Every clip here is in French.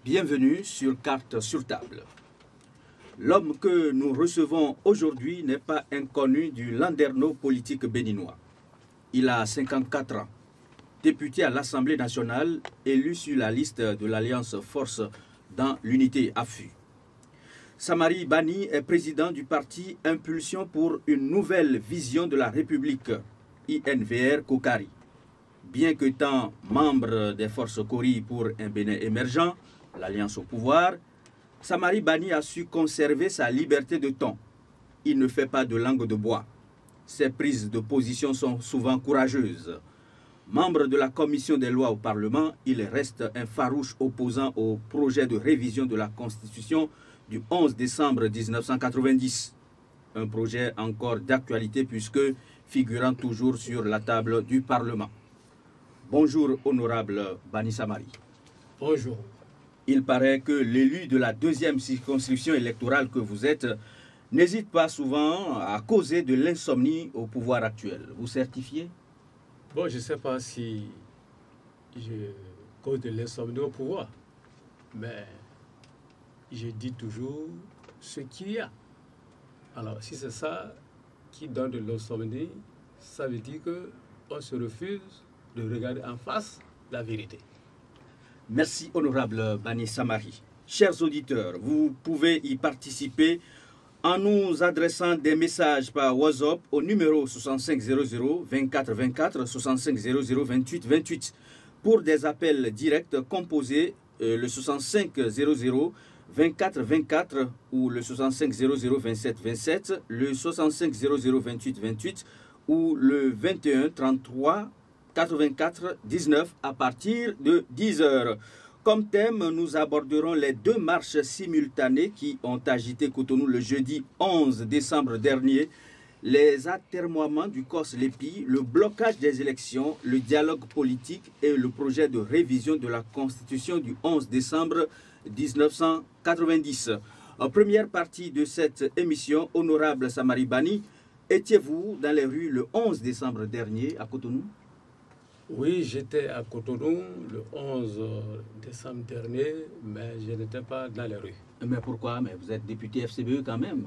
Bienvenue sur Carte sur table. L'homme que nous recevons aujourd'hui n'est pas inconnu du landerneau politique béninois. Il a 54 ans, député à l'Assemblée nationale, élu sur la liste de l'Alliance Force dans l'unité AFU. Samari Bani est président du parti Impulsion pour une nouvelle vision de la République, INVR Kokari. Bien qu'étant membre des forces Kori pour un Bénin émergent, l'Alliance au pouvoir, Samari Bani a su conserver sa liberté de ton. Il ne fait pas de langue de bois. Ses prises de position sont souvent courageuses. Membre de la commission des lois au Parlement, il reste un farouche opposant au projet de révision de la Constitution du 11 décembre 1990. Un projet encore d'actualité puisque figurant toujours sur la table du Parlement. Bonjour, honorable Bani Samari. Bonjour. Il paraît que l'élu de la deuxième circonscription électorale que vous êtes n'hésite pas souvent à causer de l'insomnie au pouvoir actuel. Vous certifiez? Bon, je ne sais pas si je cause de l'insomnie au pouvoir, mais je dis toujours ce qu'il y a. Alors, si c'est ça qui donne de l'insomnie, ça veut dire qu'on se refuse de regarder en face la vérité. Merci, honorable Bani Samari. Chers auditeurs, vous pouvez y participer en nous adressant des messages par WhatsApp au numéro 6500 24 24 6500 28 28. Pour des appels directs, composez le 6500 24 24 ou le 6500 27 27, le 6500 28 28 ou le 21 33 84 19 à partir de 10 heures. Comme thème, nous aborderons les deux marches simultanées qui ont agité Cotonou le jeudi 11 décembre dernier, les atermoiements du COS-LEPI, le blocage des élections, le dialogue politique et le projet de révision de la Constitution du 11 décembre 1990. En première partie de cette émission, honorable Samari Bani, étiez-vous dans les rues le 11 décembre dernier à Cotonou? Oui, j'étais à Cotonou le 11 décembre dernier, mais je n'étais pas dans les rues. Mais pourquoi? Mais vous êtes député FCBE quand même.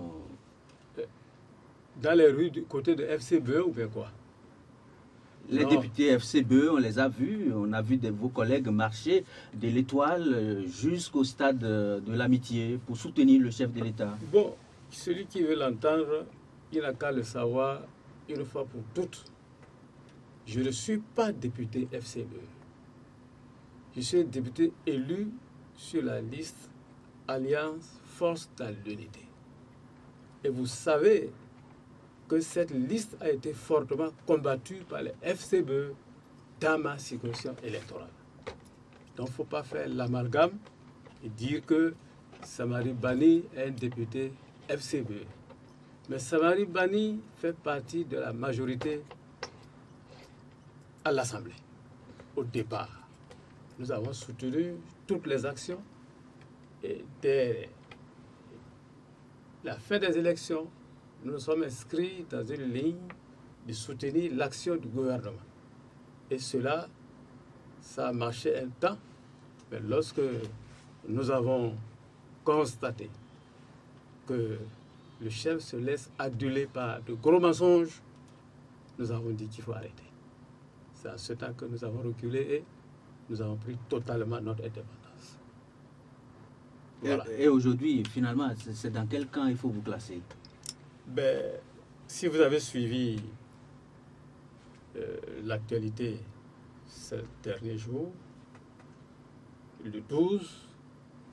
Dans les rues du côté de FCBE ou bien quoi? Les Non. députés FCBE, on les a vus. On a vu vos collègues marcher de l'Étoile jusqu'au stade de l'Amitié pour soutenir le chef de l'État. Bon, celui qui veut l'entendre, il n'a qu'à le savoir une fois pour toutes. Je ne suis pas député FCBE. Je suis un député élu sur la liste Alliance Force dans l'unité. Et vous savez que cette liste a été fortement combattue par les FCBE dans ma circonscription électorale. Donc il ne faut pas faire l'amalgame et dire que Samari Bani est un député FCBE. Mais Samari Bani fait partie de la majorité à l'Assemblée. Au départ, nous avons soutenu toutes les actions et dès la fin des élections, nous nous sommes inscrits dans une ligne de soutenir l'action du gouvernement. Et cela, ça a marché un temps, mais lorsque nous avons constaté que le chef se laisse aduler par de gros mensonges, nous avons dit qu'il faut arrêter. C'est à ce temps que nous avons reculé et nous avons pris totalement notre indépendance. Voilà. Et aujourd'hui, finalement, c'est dans quel camp il faut vous classer? Ben, si vous avez suivi l'actualité ces derniers jours, le 12,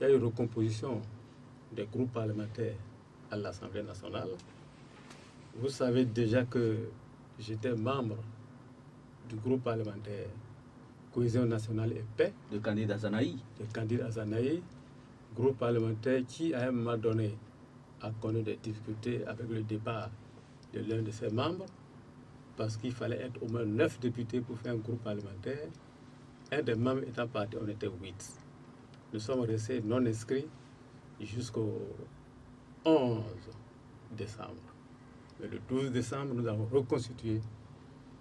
il y a eu une recomposition des groupes parlementaires à l'Assemblée nationale. Vous savez déjà que j'étais membre du groupe parlementaire Cohésion nationale et paix. De candidat Zanaï. De candidat Zanaï, groupe parlementaire qui, à un moment donné, a connu des difficultés avec le départ de l'un de ses membres, parce qu'il fallait être au moins 9 députés pour faire un groupe parlementaire. Un des membres étant parti, on était 8. Nous sommes restés non inscrits jusqu'au 11 décembre. Mais le 12 décembre, nous avons reconstitué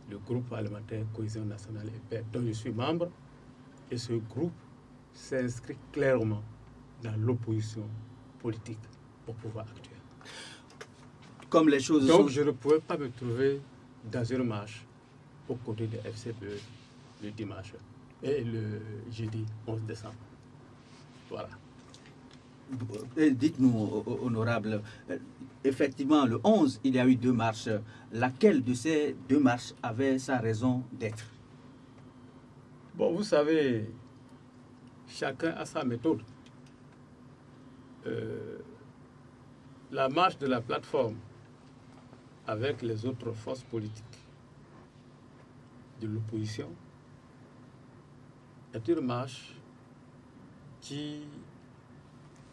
le groupe parlementaire Cohésion nationale et paix, dont je suis membre. Et ce groupe s'inscrit clairement dans l'opposition politique au pouvoir actuel. Comme les choses Donc sont... je ne pouvais pas me trouver dans une marche aux côtés de FCBE le dimanche et le jeudi 11 décembre. Voilà. Dites-nous, honorable, effectivement, le 11, il y a eu 2 marches. Laquelle de ces 2 marches avait sa raison d'être? Bon, vous savez, chacun a sa méthode. La marche de la plateforme avec les autres forces politiques de l'opposition est une marche qui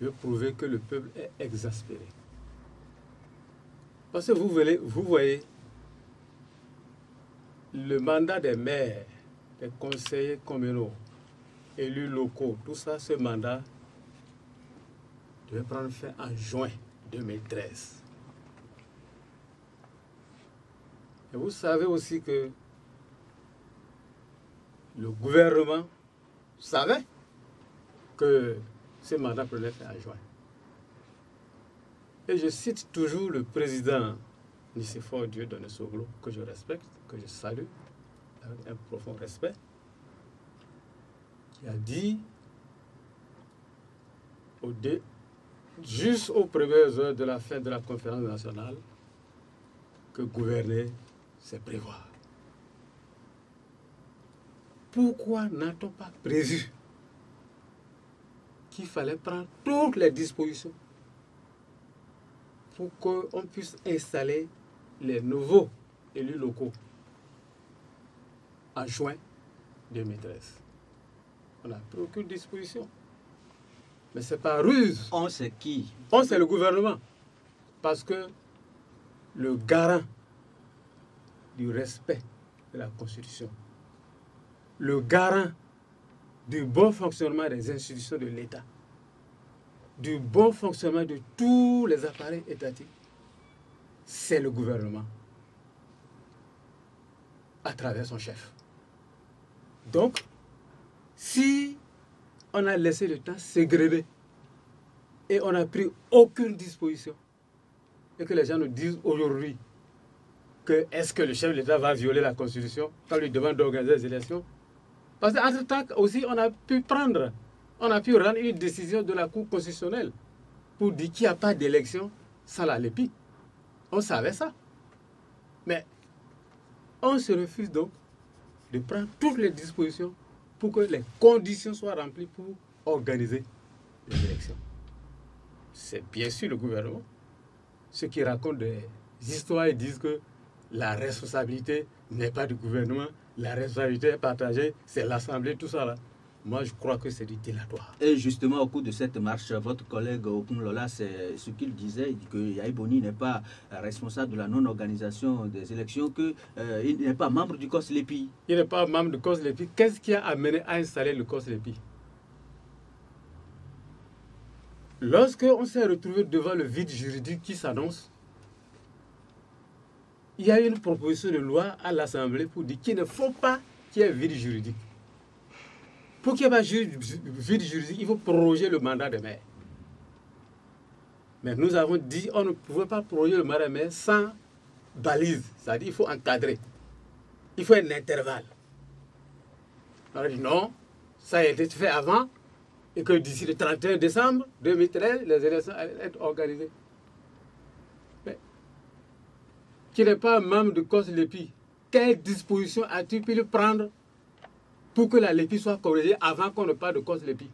veut prouver que le peuple est exaspéré. Parce que vous voyez, le mandat des maires, des conseillers communaux, élus locaux, tout ça, ce mandat devait prendre fin en juin 2013. Et vous savez aussi que le gouvernement savait que ce mandat prenait fin en juin. Et je cite toujours le président Nicéphore Dieudonné Soglo, que je respecte, que je salue avec un profond respect, qui a dit juste aux premières heures de la fin de la conférence nationale que gouverner, c'est prévoir. Pourquoi n'a-t-on pas prévu qu'il fallait prendre toutes les dispositions pour qu'on puisse installer les nouveaux élus locaux en juin 2013? On n'a pris aucune disposition. Mais c'est pas ruse. On sait qui? On c'est le gouvernement. Parce que le garant du respect de la Constitution, le garant du bon fonctionnement des institutions de l'État, du bon fonctionnement de tous les appareils étatiques, c'est le gouvernement à travers son chef. Donc, si on a laissé le temps s'égrener et on n'a pris aucune disposition, et que les gens nous disent aujourd'hui que est-ce que le chef de l'État va violer la Constitution quand on lui demande d'organiser les élections? Parce qu'entre-temps aussi, on a pu rendre une décision de la Cour constitutionnelle pour dire qu'il n'y a pas d'élection sans la LEPI. On savait ça. Mais on se refuse donc de prendre toutes les dispositions pour que les conditions soient remplies pour organiser les élections. C'est bien sûr le gouvernement. Ceux qui racontent des histoires et disent que la responsabilité n'est pas du gouvernement, la responsabilité est partagée, c'est l'Assemblée, tout ça là. Moi, je crois que c'est du dilatoire. Et justement, au cours de cette marche, votre collègue Okun Lola, c'est ce qu'il disait, que Yahi Boni n'est pas responsable de la non-organisation des élections, qu'il n'est pas membre du COSLEPI. Il n'est pas membre du COSLEPI. Qu'est-ce qui a amené à installer le COSLEPI? Lorsqu'on s'est retrouvé devant le vide juridique qui s'annonce, il y a une proposition de loi à l'Assemblée pour dire qu'il ne faut pas qu'il y ait vide juridique. Pour qu'il n'y ait pas vide juridique, il faut proroger le mandat des maires. Mais nous avons dit qu'on ne pouvait pas proroger le mandat des maires sans balise. C'est-à-dire qu'il faut encadrer. Il faut un intervalle. On a dit non, ça a été fait avant et que d'ici le 31 décembre 2013, les élections allaient être organisées. Mais qui n'est pas membre de COSLEPI, quelle disposition as-tu pu prendre pour que la LEPI soit corrigée avant qu'on ne parle de COSLEPI?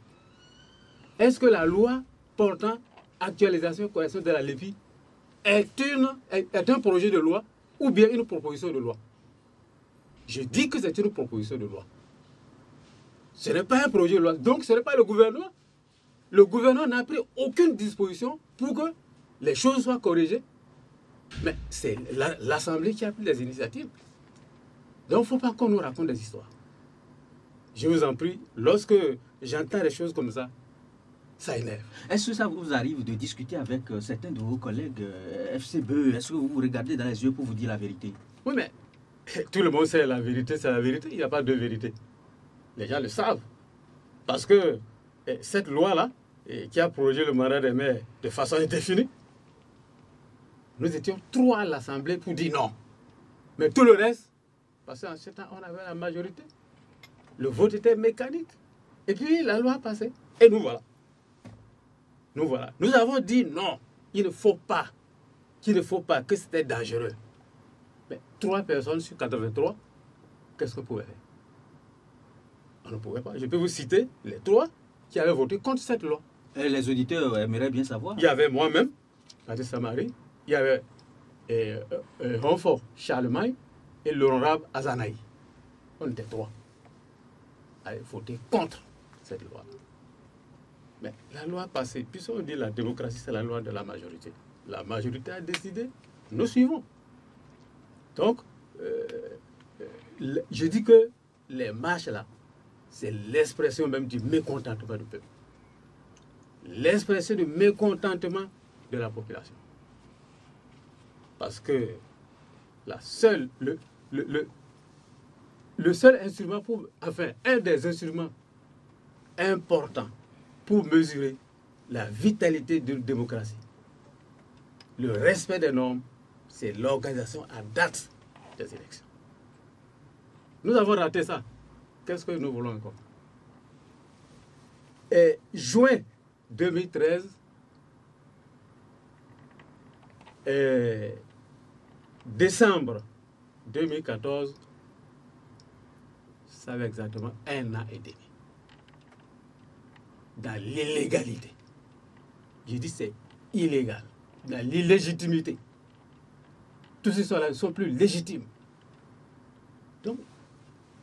Est-ce que la loi portant actualisation et correction de la LEPI est un projet de loi ou bien une proposition de loi? Je dis que c'est une proposition de loi. Ce n'est pas un projet de loi. Donc ce n'est pas le gouvernement. Le gouvernement n'a pris aucune disposition pour que les choses soient corrigées. Mais c'est l'Assemblée qui a pris les initiatives. Donc il ne faut pas qu'on nous raconte des histoires. Je vous en prie, lorsque j'entends des choses comme ça énerve. Est-ce que ça vous arrive de discuter avec certains de vos collègues FCBE? Est-ce que vous vous regardez dans les yeux pour vous dire la vérité? Oui, mais tout le monde sait la vérité, c'est la vérité. Il n'y a pas de vérité. Les gens le savent. Parce que cette loi-là, qui a prorogé le mandat des maires de façon indéfinie, nous étions 3 à l'Assemblée pour dire non. Mais tout le reste, parce qu'en ce temps, on avait la majorité. Le vote était mécanique. Et puis, la loi a passé. Et nous voilà. Nous voilà. Nous avons dit non, il ne faut pas, que c'était dangereux. Mais 3 personnes sur 83, qu'est-ce qu'on pouvait faire? On ne pouvait pas. Je peux vous citer les 3 qui avaient voté contre cette loi. Et les auditeurs aimeraient bien savoir. Il y avait moi-même, Patrice Samari, il y avait Renfort Charlemagne et l'honorable Azanaï. On était 3 à voter contre cette loi. Mais la loi passée, puisqu'on dit la démocratie, c'est la loi de la majorité. La majorité a décidé, nous suivons. Donc, je dis que les marches là, c'est l'expression même du mécontentement du peuple. L'expression du mécontentement de la population. Parce que le seul instrument un des instruments importants pour mesurer la vitalité d'une démocratie, le respect des normes, c'est l'organisation à date des élections. Nous avons raté ça. Qu'est-ce que nous voulons encore? Et juin 2013 et décembre 2014, ça fait exactement 1 an et demi. Dans l'illégalité. Je dis c'est illégal. Dans l'illégitimité. Tous ces choses-là ne sont plus légitimes. Donc,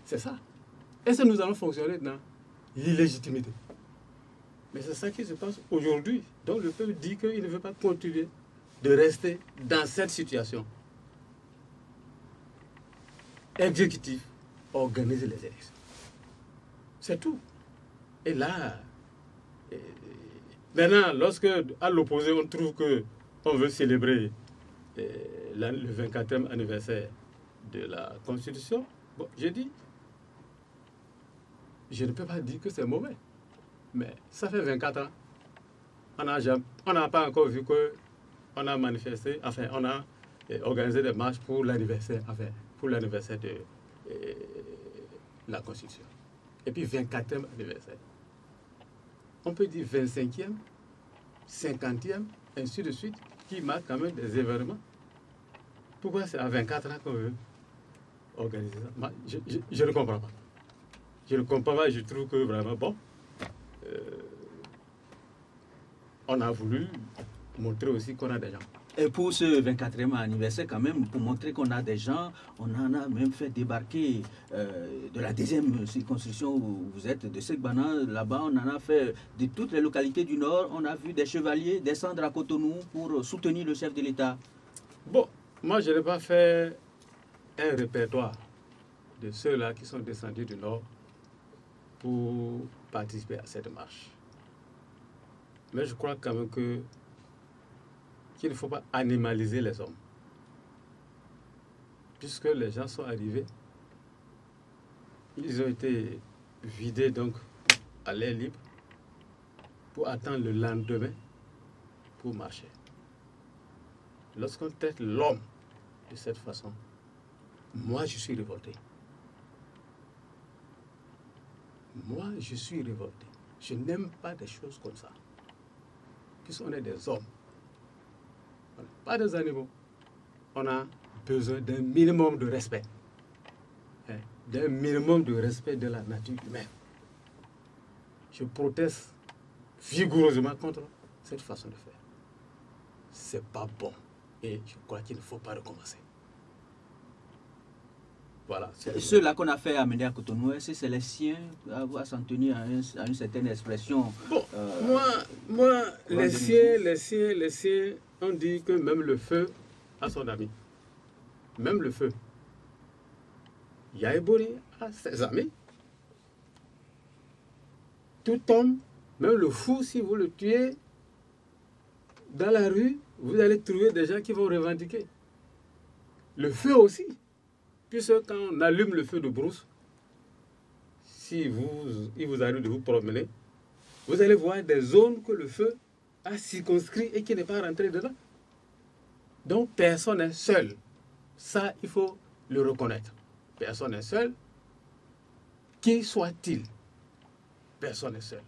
c'est ça. Est-ce que nous allons fonctionner dans l'illégitimité? Mais c'est ça qui se passe aujourd'hui. Donc le peuple dit qu'il ne veut pas continuer de rester dans cette situation. Exécutif, organiser les élections. C'est tout. Et là, maintenant, lorsque à l'opposé, on trouve qu'on veut célébrer le 24e anniversaire de la Constitution, bon, j'ai dit, je ne peux pas dire que c'est mauvais. Mais ça fait 24 ans. On n'a pas encore vu qu'on a manifesté, enfin, on a organisé des marches pour l'anniversaire, de la Constitution. Et puis 24e anniversaire. On peut dire 25e, 50e, ainsi de suite, qui marquent quand même des événements. Pourquoi c'est à 24 ans qu'on veut organiser ça? Moi, je ne comprends pas. Je ne comprends pas, je trouve que vraiment, bon, on a voulu montrer aussi qu'on a des gens. Et pour ce 24e anniversaire, quand même, pour montrer qu'on a des gens, on en a même fait débarquer de la 2e circonscription où vous êtes, de Segbana, là-bas, on en a fait de toutes les localités du Nord. On a vu des chevaliers descendre à Cotonou pour soutenir le chef de l'État. Bon, moi, je n'ai pas fait un répertoire de ceux-là qui sont descendus du Nord pour participer à cette marche. Mais je crois quand même qu'il ne faut pas animaliser les hommes. Puisque les gens sont arrivés, ils ont été vidés donc à l'air libre pour attendre le lendemain pour marcher. Lorsqu'on traite l'homme de cette façon, moi je suis révolté. Moi je suis révolté. Je n'aime pas des choses comme ça. Puisqu'on est des hommes. Pas des animaux. On a besoin d'un minimum de respect. D'un minimum de respect de la nature humaine. Je proteste vigoureusement contre cette façon de faire. C'est pas bon. Et je crois qu'il ne faut pas recommencer. Voilà. Ceux-là qu'on a fait amener à Cotonou, est-ce que c'est les siens à s'en tenir à une certaine expression? Bon, moi les siens, on dit que même le feu a son ami. Même le feu. Yaïbori a ses amis. Tout homme, même le fou, si vous le tuez dans la rue, vous allez trouver des gens qui vont revendiquer. Le feu aussi. Puisque quand on allume le feu de brousse, si il vous arrive de vous promener, vous allez voir des zones que le feu a circonscrit et qui n'est pas rentré dedans. Donc personne n'est seul. Ça, il faut le reconnaître. Personne n'est seul. Qui soit-il? Personne n'est seul.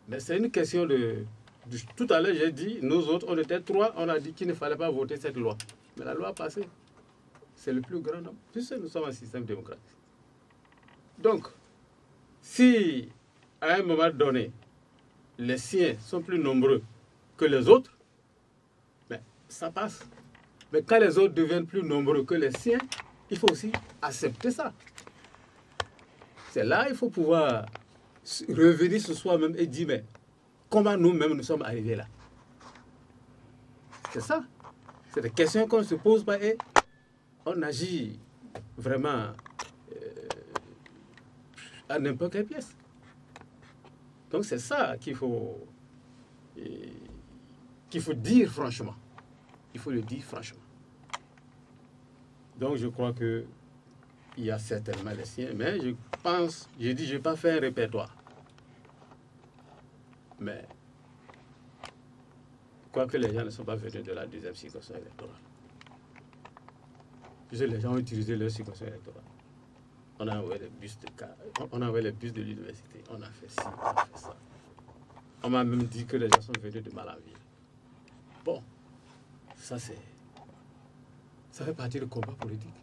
Mais c'est une question de... Tout à l'heure, j'ai dit, nous autres, on était 3, on a dit qu'il ne fallait pas voter cette loi. Mais la loi a passé. C'est le plus grand nombre, puisque nous sommes un système démocratique. Donc, si à un moment donné, les siens sont plus nombreux que les autres, ben, ça passe. Mais quand les autres deviennent plus nombreux que les siens, il faut aussi accepter ça. C'est là qu'il faut pouvoir revenir sur soi-même et dire, mais comment nous-mêmes nous sommes arrivés là? C'est ça. C'est des questions qu'on ne se pose pas et on agit vraiment à n'importe quelle pièce. Donc c'est ça qu'il faut dire franchement. Il faut le dire franchement. Donc je crois que il y a certainement les siens, mais je pense, je dis, je ne vais pas faire un répertoire. Mais quoique les gens ne sont pas venus de la deuxième circonscription électorale. Puisque les gens ont utilisé leur circonscription électorale. On a envoyé les bus de car, on a envoyé les bus de l'université, on a fait ci, on a fait ça. On m'a même dit que les gens sont venus de Malanville. Bon, ça c'est... Ça fait partie du combat politique.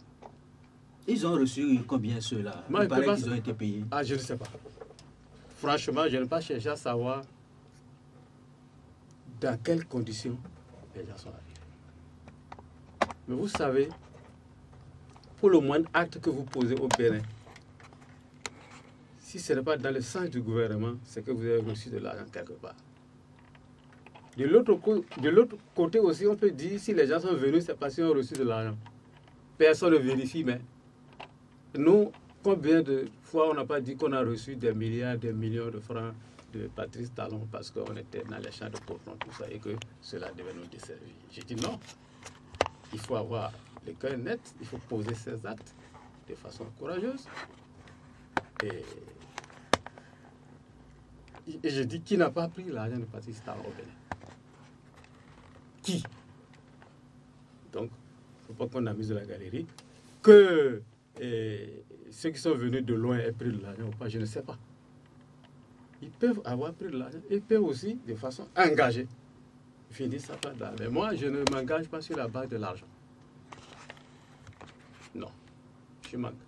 Ils ont reçu combien ceux-là? Il paraît qu'ils ont été payés. Ah, je ne sais pas. Franchement, je n'ai pas cherché à savoir dans quelles conditions les gens sont arrivés. Mais vous savez, pour le moindre acte que vous posez au Bénin, si ce n'est pas dans le sens du gouvernement, c'est que vous avez reçu de l'argent quelque part. De l'autre côté aussi, on peut dire, si les gens sont venus, c'est parce qu'ils ont reçu de l'argent. Personne ne vérifie, mais nous, combien de fois on n'a pas dit qu'on a reçu des milliards, des millions de francs de Patrice Talon parce qu'on était dans les champs de coton, tout ça, et que cela devait nous desservir. J'ai dit non. Il faut avoir le cœur net, il faut poser ses actes de façon courageuse. Et je dis qui n'a pas pris l'argent de Patrice Talon au Bénin? Qui? Donc, il ne faut pas qu'on amuse la galerie. Que ceux qui sont venus de loin aient pris de l'argent ou pas, je ne sais pas. Ils peuvent avoir pris de l'argent. Ils peuvent aussi, de façon engagée, finir ça par là. Mais moi, je ne m'engage pas sur la base de l'argent. Non.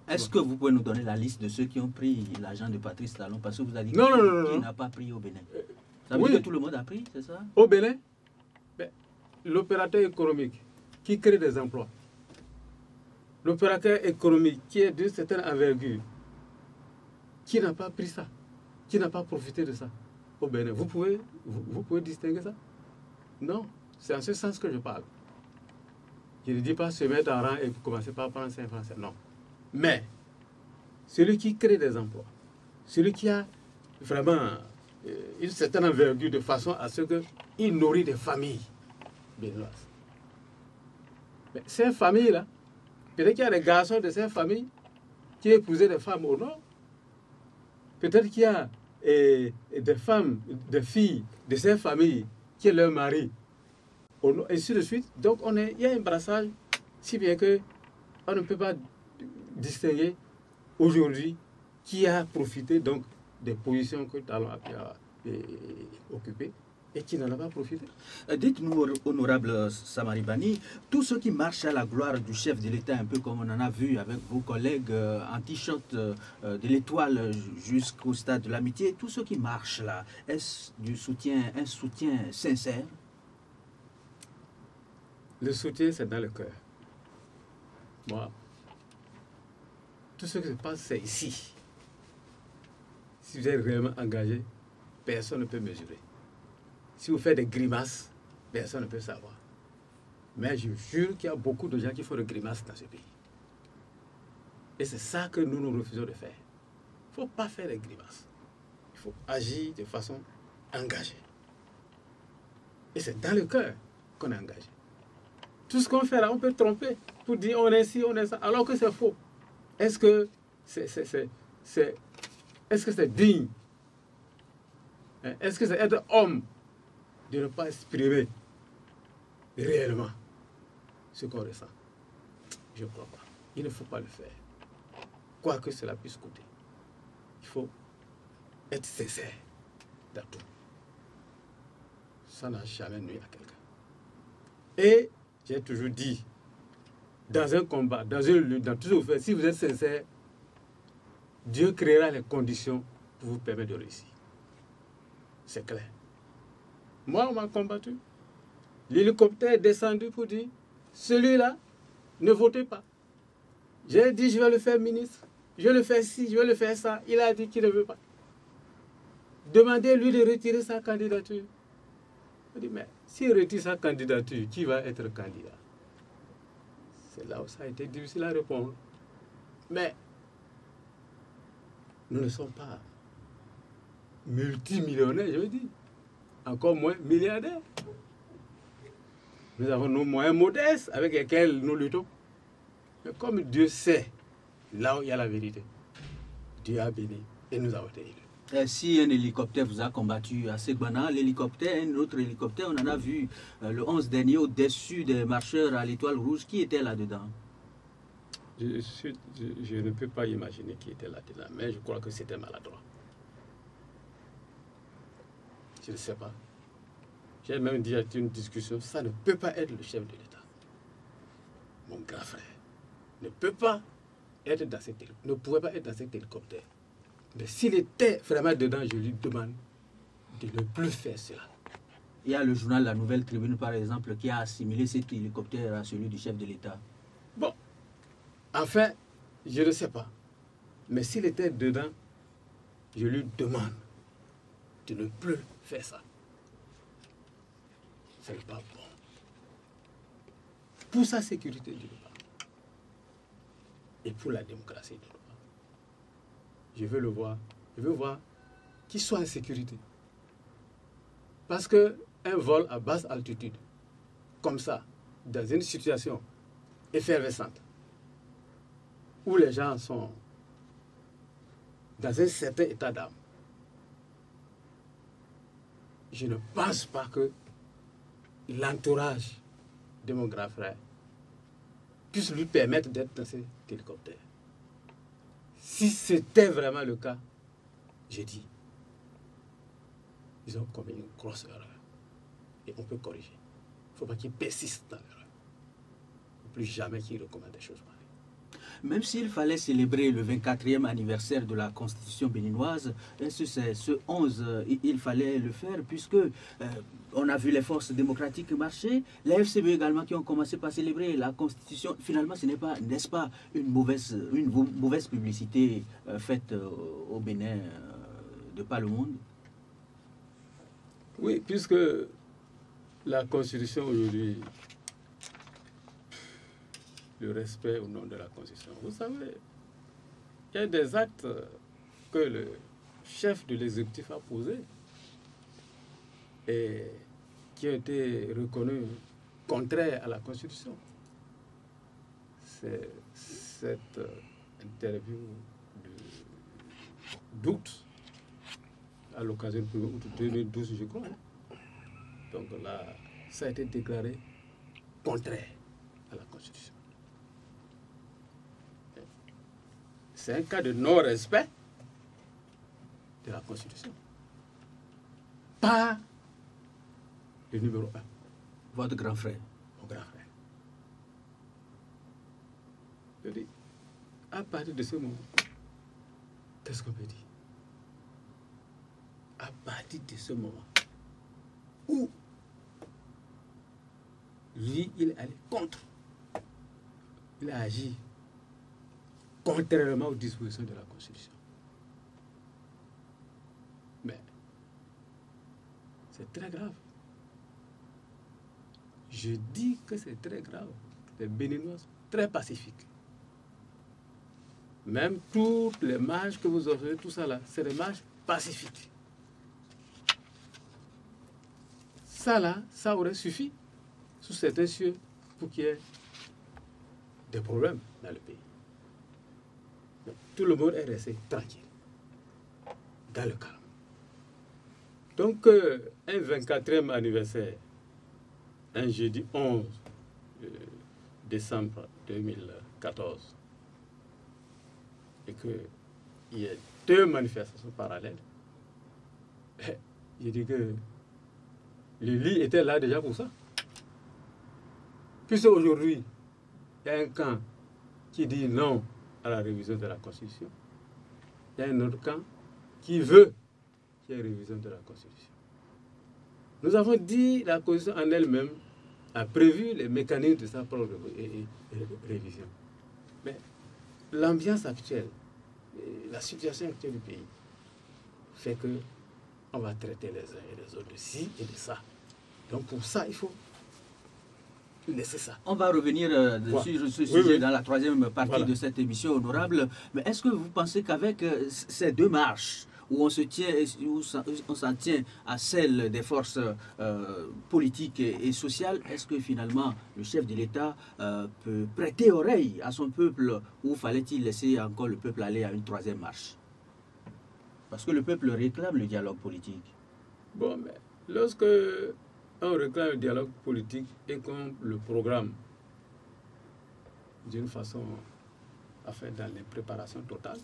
Est-ce que vous pouvez nous donner la liste de ceux qui ont pris l'argent de Patrice Talon? Parce que vous avez dit qu'il n'a pas pris au Bénin. Ça veut dire que tout le monde a pris, c'est ça? Au Bénin, l'opérateur économique qui crée des emplois, l'opérateur économique qui est d'une certaine envergure, qui n'a pas pris ça, qui n'a pas profité de ça au Bénin, vous pouvez distinguer ça? Non, c'est en ce sens que je parle. Je ne dis pas se mettre en rang et commencer par prendre 5 francs, non. Mais, celui qui crée des emplois, celui qui a vraiment une certaine envergure de façon à ce qu'il nourrit des familles béninoises. Mais ces familles-là, peut-être qu'il y a des garçons de ces familles qui épousaient des femmes au nord. Peut-être qu'il y a des femmes, des filles de ces familles qui est leur mari au nord, et ainsi de suite. Donc il y a un brassage, si bien qu'on ne peut pas distinguer aujourd'hui qui a profité donc des positions que Talon a pu occuper et qui n'en a pas profité. Dites-nous, honorable Samari Bani, tous ceux qui marchent à la gloire du chef de l'État, un peu comme on en a vu avec vos collègues en t-shirt de l'Étoile jusqu'au stade de l'Amitié, tous ceux qui marchent là, est-ce un soutien sincère? Le soutien, c'est dans le cœur. Moi, tout ce qui se passe, c'est ici. Si vous êtes réellement engagé, personne ne peut mesurer. Si vous faites des grimaces, personne ne peut savoir. Mais je jure qu'il y a beaucoup de gens qui font des grimaces dans ce pays. Et c'est ça que nous refusons de faire. Il ne faut pas faire des grimaces. Il faut agir de façon engagée. Et c'est dans le cœur qu'on est engagé. Tout ce qu'on fait là, on peut tromper pour dire on est ci, on est ça, alors que c'est faux. Est-ce que Est-ce que c'est digne? Est-ce que c'est être homme de ne pas exprimer réellement ce qu'on ressent? Je ne crois pas. Il ne faut pas le faire. Quoi que cela puisse coûter. Il faut être sincère dans tout. Ça n'a jamais nuit à quelqu'un. Et j'ai toujours dit, dans un combat, dans une lutte, dans tout ce que vous faites, si vous êtes sincère, Dieu créera les conditions pour vous permettre de réussir. C'est clair. Moi, on m'a combattu. L'hélicoptère est descendu pour dire, celui-là, ne votez pas. J'ai dit, je vais le faire ministre. Je vais le faire ci, je vais le faire ça. Il a dit qu'il ne veut pas. Demandez-lui de retirer sa candidature. Je dis, mais s'il retire sa candidature, qui va être candidat? C'est là où ça a été difficile à répondre. Mais nous ne sommes pas multimillionnaires, je veux dire. Encore moins milliardaires. Nous avons nos moyens modestes avec lesquels nous luttons. Mais comme Dieu sait, là où il y a la vérité, Dieu a béni et nous avons été élus. Si un hélicoptère vous a combattu à Segbana, l'hélicoptère, un autre hélicoptère, on en a vu le 11 dernier au-dessus des marcheurs à l'Étoile Rouge. Qui était là-dedans? Je ne peux pas imaginer qui était là-dedans, mais je crois que c'était maladroit. Je ne sais pas. J'ai même dit à une discussion, ça ne peut pas être le chef de l'État. Mon grand frère ne peut pas être dans cet hélicoptère, ne pouvait pas être dans cet hélicoptère. Mais s'il était vraiment dedans, je lui demande de ne plus faire cela. Il y a le journal La Nouvelle Tribune, par exemple, qui a assimilé cet hélicoptère à celui du chef de l'État. Bon, enfin, je ne sais pas. Mais s'il était dedans, je lui demande de ne plus faire ça. Ce n'est pas bon. Pour sa sécurité, je ne veux pas. Et pour la démocratie, je ne veux pas. Je veux le voir. Je veux voir qu'il soit en sécurité. Parce qu'un vol à basse altitude, comme ça, dans une situation effervescente, où les gens sont dans un certain état d'âme, je ne pense pas que l'entourage de mon grand frère puisse lui permettre d'être dans cet hélicoptère. Si c'était vraiment le cas, j'ai dit, ils ont commis une grosse erreur. Et on peut corriger. Il ne faut pas qu'ils persistent dans l'erreur. Plus jamais qu'ils recommandent des choses pareilles. Même s'il fallait célébrer le 24e anniversaire de la Constitution béninoise, ce 11, il fallait le faire puisque on a vu les forces démocratiques marcher, les FCB également qui ont commencé par célébrer la Constitution. Finalement, ce n'est pas, n'est-ce pas, une mauvaise publicité faite au Bénin de par le monde? Oui, puisque la Constitution aujourd'hui, le respect au nom de la Constitution. Vous savez, il y a des actes que le chef de l'exécutif a posés et qui ont été reconnus contraires à la Constitution. C'est cette interview d'août, à l'occasion du 1er août 2012, je crois. Donc là, ça a été déclaré contraire à la Constitution. C'est un cas de non-respect de la Constitution. Pas le numéro 1. Votre grand frère. Mon grand frère. Je dis, à partir de ce moment, qu'est-ce qu'on peut dire? À partir de ce moment où lui, il est allé contre. Il a agi contrairement aux dispositions de la Constitution. Mais c'est très grave. Je dis que c'est très grave. Les Béninois sont très pacifiques. Même toutes les marches que vous offrez, tout ça là, c'est des marches pacifiques. Ça là, ça aurait suffi sous certains cieux pour qu'il y ait des problèmes dans le pays. Tout le monde est resté tranquille. dans le calme. Donc, un 24e anniversaire, un jeudi 11 décembre 2014, et qu'il y ait 2 manifestations parallèles, je dis que le lit était là déjà pour ça. Puisque aujourd'hui, il y a un camp qui dit non à la révision de la Constitution, il y a un autre camp qui veut qu'il y ait une révision de la Constitution. Nous avons dit la Constitution en elle-même a prévu les mécanismes de sa propre révision. Mais l'ambiance actuelle, la situation actuelle du pays fait que on va traiter les uns et les autres de ci et de ça. Donc pour ça, il faut laisser ça. On va revenir sur ce sujet dans la 3e partie de cette émission, honorable. Mais est-ce que vous pensez qu'avec ces 2 marches, où on s'en tient à celle des forces politiques et sociales, est-ce que finalement le chef de l'État peut prêter oreille à son peuple, ou fallait-il laisser encore le peuple aller à une 3e marche? Parce que le peuple réclame le dialogue politique. Bon, mais lorsque on réclame le dialogue politique et qu'on le programme d'une façon à faire dans l'impréparation totale,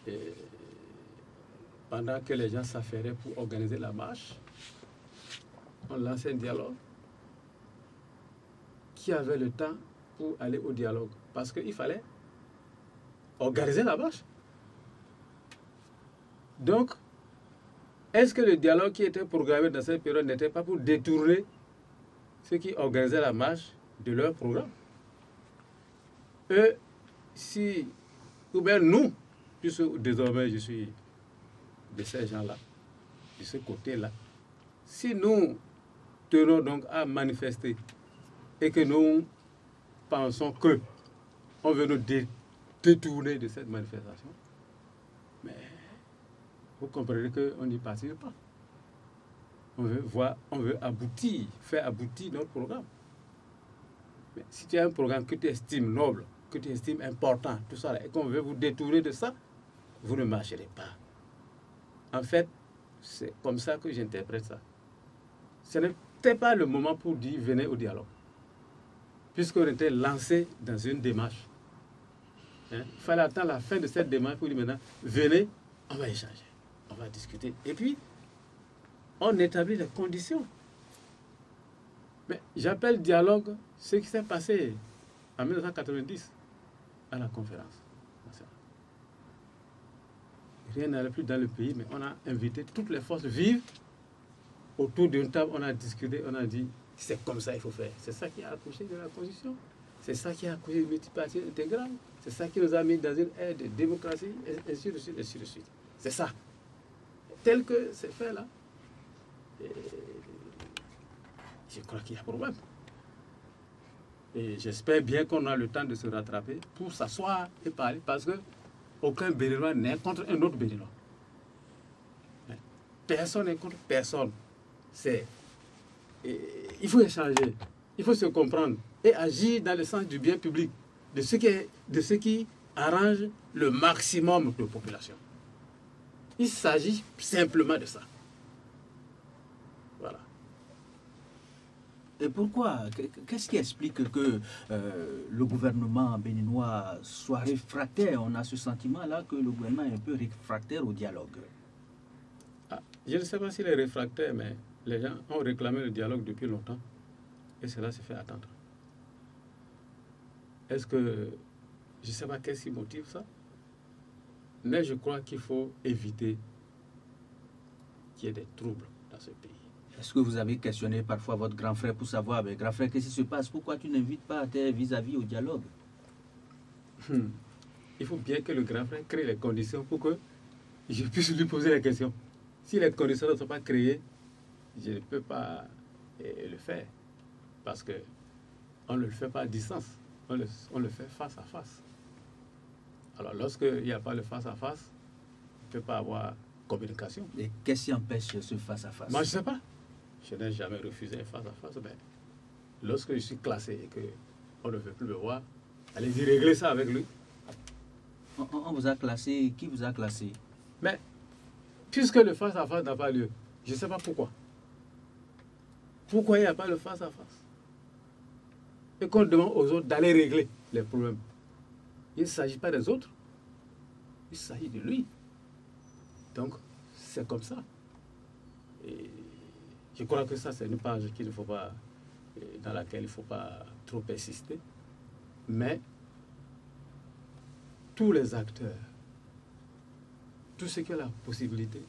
et pendant que les gens s'affairaient pour organiser la marche, on lançait un dialogue. Qui avait le temps pour aller au dialogue? Parce qu'il fallait organiser la marche. Donc, est-ce que le dialogue qui était programmé dans cette période n'était pas pour détourner ceux qui organisaient la marche de leur programme? Eux, si, ou bien nous, puisque désormais je suis de ces gens-là, de ce côté-là, si nous tenons donc à manifester et que nous pensons que on veut nous détourner de cette manifestation, mais vous comprenez qu'on n'y participe pas. On veut aboutir, faire aboutir notre programme. Mais si tu as un programme que tu estimes noble, que tu estimes important, tout ça, là, et qu'on veut vous détourner de ça, vous ne marcherez pas. En fait, c'est comme ça que j'interprète ça. Ce n'était pas le moment pour dire venez au dialogue, puisqu'on était lancé dans une démarche. Il fallait attendre la fin de cette démarche pour dire maintenant, venez, on va échanger, on va discuter. Et puis, on établit les conditions. Mais j'appelle dialogue ce qui s'est passé en 1990 à la conférence. Rien n'allait plus dans le pays, mais on a invité toutes les forces vives autour d'une table, on a discuté, on a dit c'est comme ça il faut faire. C'est ça qui a accouché de la Constitution. C'est ça qui a accouché du multipartisme intégral. C'est ça qui nous a mis dans une ère de démocratie, et ainsi de suite, ainsi de suite. C'est ça. Tel que c'est fait là, je crois qu'il y a problème. Et j'espère bien qu'on a le temps de se rattraper pour s'asseoir et parler, parce que aucun Béninois n'est contre un autre Béninois. Personne n'est contre personne. Il faut échanger, il faut se comprendre et agir dans le sens du bien public, de ce qui arrange le maximum de population. Il s'agit simplement de ça. Voilà. Et pourquoi? Qu'est-ce qui explique que le gouvernement béninois soit réfractaire? On a ce sentiment-là que le gouvernement est un peu réfractaire au dialogue. Je ne sais pas s'il est réfractaire, mais les gens ont réclamé le dialogue depuis longtemps et cela se fait attendre. Est-ce que... Je ne sais pas qu'est-ce qui motive ça, mais je crois qu'il faut éviter qu'il y ait des troubles dans ce pays. Est-ce que vous avez questionné parfois votre grand frère pour savoir, mais grand frère, qu'est-ce qui se passe? Pourquoi tu n'invites pas tes vis-à-vis au dialogue? Il faut bien que le grand frère crée les conditions pour que je puisse lui poser la question. Si les conditions ne sont pas créées, je ne peux pas le faire. Parce qu'on ne le fait pas à distance, on le fait face à face. Alors lorsqu'il n'y a pas le face à face, il ne peut pas avoir communication. Et qu'est-ce qui empêche ce face à face? Moi, je ne sais pas. Je n'ai jamais refusé un face à face. Mais lorsque je suis classé et qu'on ne veut plus me voir, allez-y régler ça avec lui. On vous a classé. Qui vous a classé? Mais puisque le face-à-face n'a pas lieu, je ne sais pas pourquoi. Pourquoi il n'y a pas le face-à-face? Et qu'on demande aux autres d'aller régler les problèmes. Il ne s'agit pas des autres, il s'agit de lui. Donc, c'est comme ça. Et je crois que ça, c'est une page qu'il ne faut pas, dans laquelle il ne faut pas trop persister. Mais tous les acteurs, tout ce qui a la possibilité.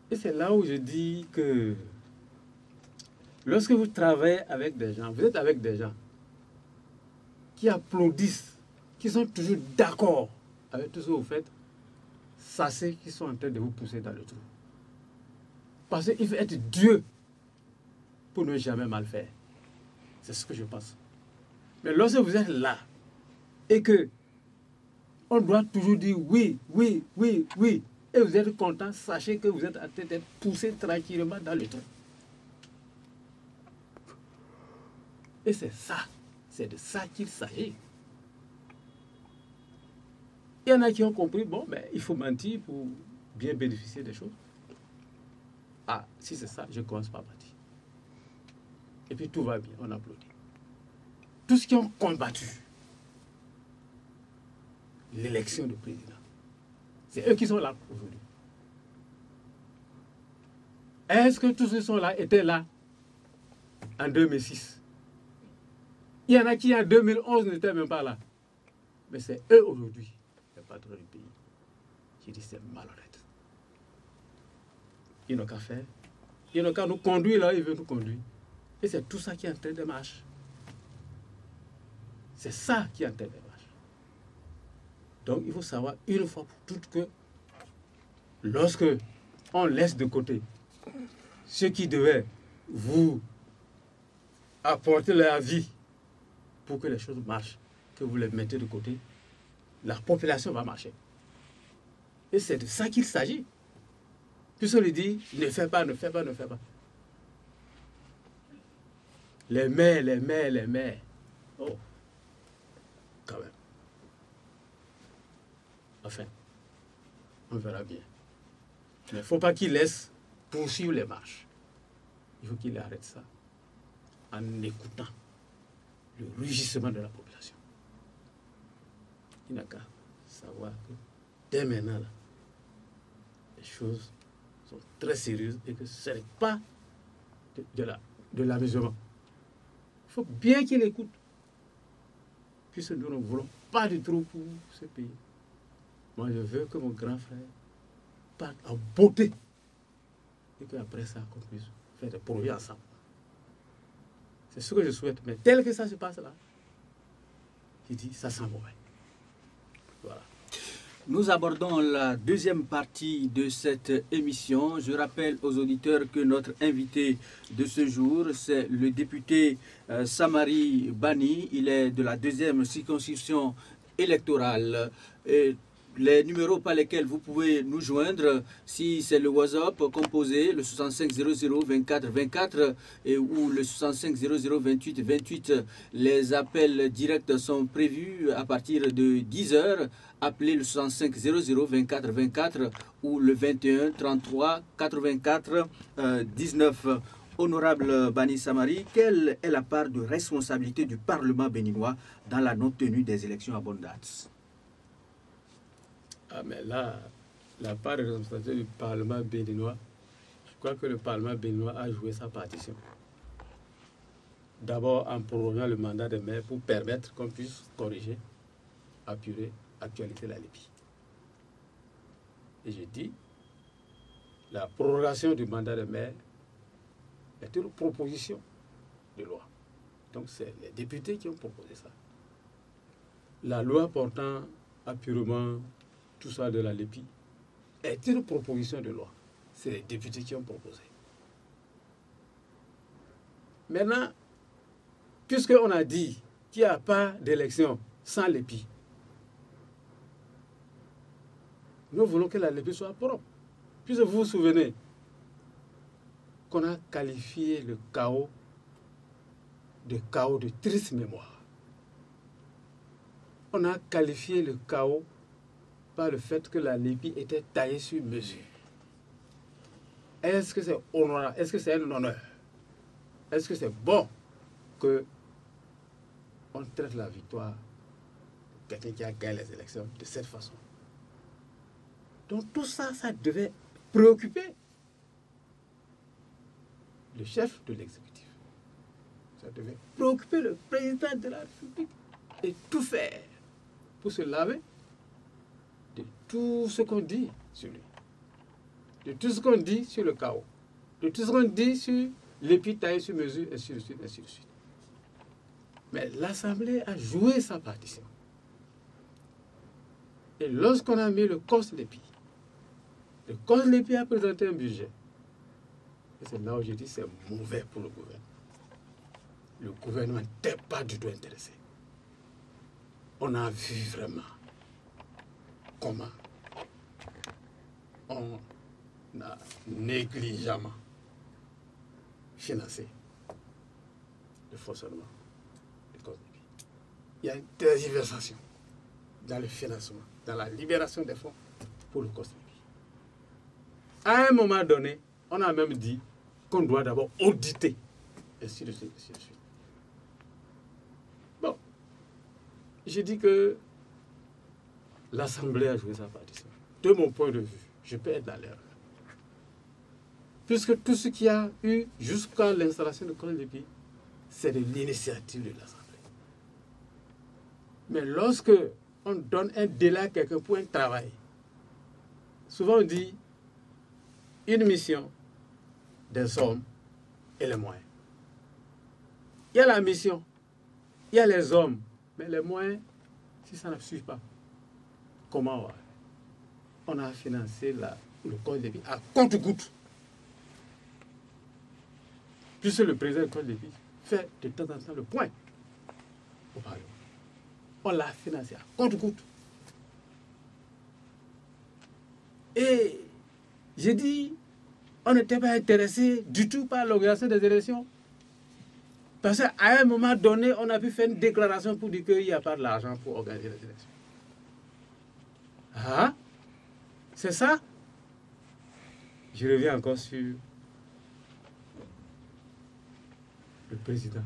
Et c'est là où je dis que lorsque vous travaillez avec des gens, vous êtes avec des gens qui applaudissent, qui sont toujours d'accord avec tout ce que vous faites, sachez qu'ils sont en train de vous pousser dans le trou. Parce qu'il faut être Dieu pour ne jamais mal faire. C'est ce que je pense. Mais lorsque vous êtes là et que on doit toujours dire oui, oui, oui, oui, et vous êtes content, sachez que vous êtes en train d'être poussé tranquillement dans le trou. Et c'est ça, c'est de ça qu'il s'agit. Il y en a qui ont compris, bon, ben, il faut mentir pour bien bénéficier des choses. Ah, si c'est ça, je commence par mentir. Et puis tout va bien, on applaudit. Tous ceux qui ont combattu l'élection du président, c'est eux qui sont là aujourd'hui. Est-ce que tous ceux qui sont là étaient là en 2006? Il y en a qui en 2011 n'étaient même pas là. Mais c'est eux aujourd'hui, les patrons du pays. J'ai dit c'est malhonnête. Ils n'ont qu'à faire. Ils n'ont qu'à nous conduire là, ils veulent nous conduire. Et c'est tout ça qui est en train de marcher. C'est ça qui est en train de marcher. Donc il faut savoir une fois pour toutes que lorsque on laisse de côté ceux qui devaient vous apporter leur vie pour que les choses marchent, que vous les mettez de côté, la population va marcher. Et c'est de ça qu'il s'agit. Puisqu'on lui dit, ne fais pas, ne fais pas, ne fais pas. Les maires, les maires, les maires. Oh, quand même. Enfin, on verra bien. Mais il ne faut pas qu'il laisse poursuivre les marches. Il faut qu'il arrête ça en écoutant le rugissement de la population. Il n'a qu'à savoir que dès maintenant, là, les choses sont très sérieuses et que ce n'est pas de l'amusement. Il faut bien qu'il écoute. Puisque nous ne voulons pas du tout pour ce pays. Moi, je veux que mon grand frère parte en beauté. Et qu'après ça, qu'on puisse faire des projets ensemble. C'est ce que je souhaite. Mais tel que ça se passe là, je dis, ça sent mauvais. Voilà. Nous abordons la deuxième partie de cette émission. Je rappelle aux auditeurs que notre invité de ce jour, c'est le député Samari Bani. Il est de la deuxième circonscription électorale. Les numéros par lesquels vous pouvez nous joindre, si c'est le WhatsApp, composé le 65 00 24 24 ou le 65 00 28 28. Les appels directs sont prévus à partir de 10 h. Appelez le 65 00 24 24 ou le 21 33 84 19. Honorable Bani Samari, quelle est la part de responsabilité du Parlement béninois dans la non-tenue des élections à bonne date? Ah, mais là, la part de responsabilité du Parlement béninois, je crois que le Parlement béninois a joué sa partition. D'abord en prorogeant le mandat des maires pour permettre qu'on puisse corriger, apurer, actualiser la Libye. Et j'ai dit, la prorogation du mandat des maires est une proposition de loi. Donc c'est les députés qui ont proposé ça. La loi portant apurement tout ça de la Libye est une proposition de loi. C'est les députés qui ont proposé. Maintenant, puisqu'on a dit qu'il n'y a pas d'élection sans Libye, nous voulons que la Libye soit propre. Puisque vous vous souvenez qu'on a qualifié le chaos de triste mémoire. On a qualifié le chaos par le fait que la Libye était taillée sur mesure. est-ce que c'est honorable? Est-ce que c'est un honneur? Est-ce que c'est bon que on traite la victoire de quelqu'un qui a gagné les élections de cette façon? Donc tout ça, ça devait préoccuper le chef de l'exécutif. Ça devait préoccuper le président de la République et tout faire pour se laver de tout ce qu'on dit sur lui, de tout ce qu'on dit sur le chaos, de tout ce qu'on dit sur l'épi taillé sur mesure, ainsi de suite, ainsi de suite. Mais l'Assemblée a joué sa partition. Et lorsqu'on a mis le COS-LEPI, le COS-LEPI a présenté un budget. Et c'est là où j'ai dit c'est mauvais pour le gouvernement. Le gouvernement n'était pas du tout intéressé. On a vu vraiment comment on a négligemment financé le fonctionnement du COS-LEPI. Il y a une tergiversation dans le financement, dans la libération des fonds pour le COS-LEPI. À un moment donné, on a même dit qu'on doit d'abord auditer, ainsi de suite, ainsi de suite. Bon, j'ai dit que l'Assemblée a joué sa partition. De mon point de vue, je peux être dans l'erreur. Puisque tout ce qu'il y a eu jusqu'à l'installation de COS-LEPI, c'est de l'initiative de l'Assemblée. Mais lorsque on donne un délai à quelqu'un pour un travail, souvent on dit une mission, des hommes et les moyens. Il y a la mission, il y a les hommes, mais les moyens, si ça ne suit pas, comment on a financé le COS-LEPI à compte-gouttes. Puisque le président du COS-LEPI fait de temps en temps le point au Parlement. On l'a financé à compte-gouttes. Et j'ai dit, on n'était pas intéressé du tout par l'organisation des élections. Parce qu'à un moment donné, on a pu faire une déclaration pour dire qu'il n'y a pas de l'argent pour organiser les élections. Ah, c'est ça? Je reviens encore sur le président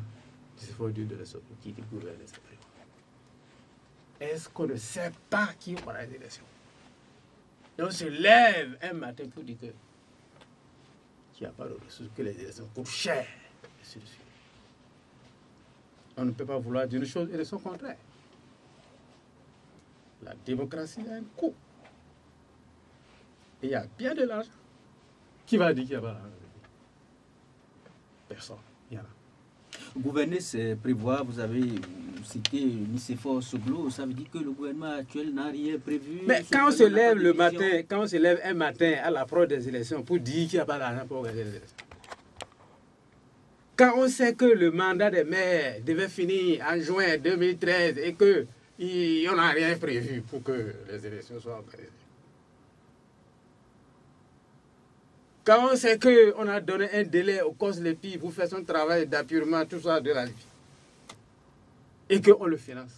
du CFOD de l'Essor qui gouverne les élections. Est-ce qu'on ne sait pas qui aura les élections? Et on se lève un matin pour dire qu'il n'y a pas de ressources, que les élections coûtent cher. On ne peut pas vouloir dire une chose et de son contraire. La démocratie a un coût. Et il y a bien de l'argent. Qui va dire qu'il n'y a pas d'argent? Personne. Il y en a. Gouverner, c'est prévoir. Vous avez cité Nicéphore Soglo. Ça veut dire que le gouvernement actuel n'a rien prévu. Mais quand on se lève le matin, quand on se lève un matin à l'approche des élections pour dire qu'il n'y a pas d'argent pour organiser les élections, quand on sait que le mandat des maires devait finir en juin 2013 et qu'on n'a rien prévu pour que les élections soient organisées, quand on sait qu'on a donné un délai au COS-LEPI pour faire son travail d'appurement, tout ça de la Libye, et qu'on le finance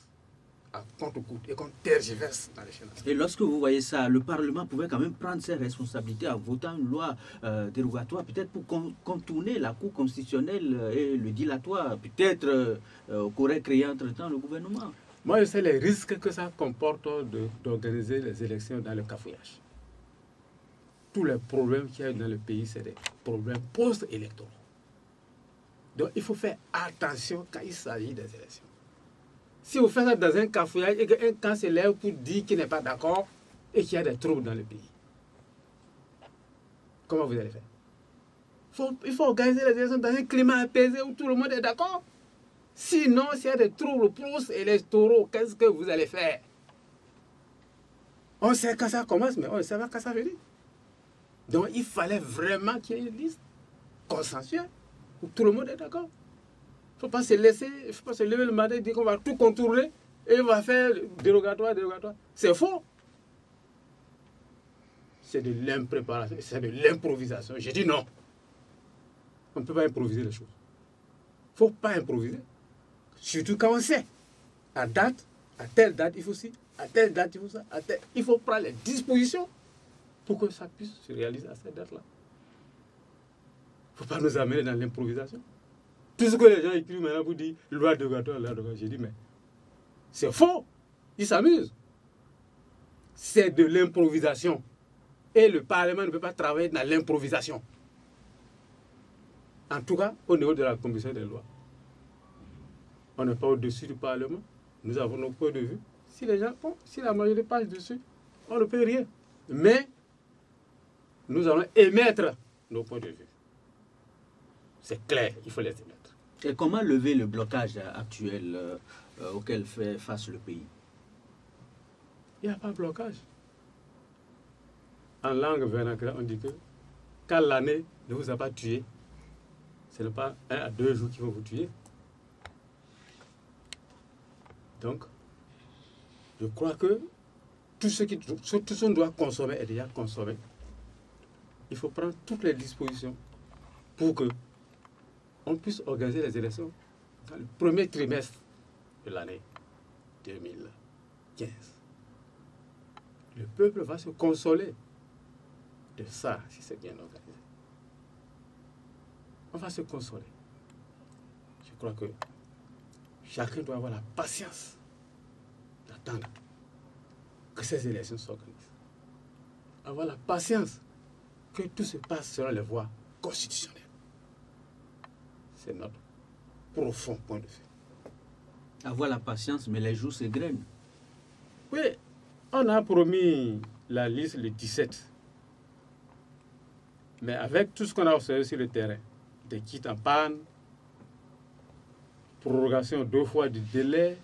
à compte-gouttes et qu'on tergiverse dans les finances. Et lorsque vous voyez ça, le Parlement pouvait quand même prendre ses responsabilités en votant une loi dérogatoire, peut-être pour contourner la Cour constitutionnelle et le dilatoire, peut-être qu'aurait créé entre-temps le gouvernement. Moi, je sais les risques que ça comporte d'organiser les élections dans le cafouillage. Tous les problèmes qu'il y a dans le pays, c'est des problèmes post-électoraux. Donc, il faut faire attention quand il s'agit des élections. Si vous faites ça dans un cafouillage et qu'un camp se lève pour dire qu'il n'est pas d'accord et qu'il y a des troubles dans le pays, comment vous allez faire? Il faut organiser les élections dans un climat apaisé où tout le monde est d'accord. Sinon, s'il y a des troubles post-électoraux, qu'est-ce que vous allez faire? On sait quand ça commence, mais on ne sait pas quand ça finit. Donc, il fallait vraiment qu'il y ait une liste consensuelle où tout le monde est d'accord. Il ne faut pas se laisser, il ne faut pas se lever le matin et dire qu'on va tout contourner et on va faire dérogatoire, dérogatoire. C'est faux. C'est de l'impréparation, c'est de l'improvisation. J'ai dit non. On ne peut pas improviser les choses. Il ne faut pas improviser. Surtout quand on sait. À date, à telle date, il faut ci, à telle date, il faut ça, il faut prendre les dispositions pour que ça puisse se réaliser à cette date-là. ne faut pas nous amener dans l'improvisation. Tout ce que les gens écrivent maintenant pour dire loi de gâteau, loi de gâteau. J'ai dit, mais c'est faux. Ils s'amusent. C'est de l'improvisation. Et le Parlement ne peut pas travailler dans l'improvisation. En tout cas, au niveau de la commission des lois. On n'est pas au-dessus du Parlement. Nous avons nos points de vue. Si les gens, bon, si la majorité passe dessus, on ne peut rien. Mais nous allons émettre nos points de vue. C'est clair, il faut les émettre. Et comment lever le blocage actuel auquel fait face le pays? Il n'y a pas de blocage. En langue vernaculaire, on dit que quand l'année ne vous a pas tué, ce n'est pas 1 à 2 jours qui vont vous tuer. Donc, je crois que tout ce qu'on doit consommer est déjà consommé. Il faut prendre toutes les dispositions pour que on puisse organiser les élections dans le premier trimestre de l'année 2015. Le peuple va se consoler de ça, si c'est bien organisé. On va se consoler. Je crois que chacun doit avoir la patience d'attendre que ces élections s'organisent. Avoir la patience que tout se passe selon les voies constitutionnelles. C'est notre profond point de vue. Avoir la patience, mais les jours s'égrènent. Oui, on a promis la liste le 17. Mais avec tout ce qu'on a observé sur le terrain, des kits en panne, prorogation 2 fois du délai,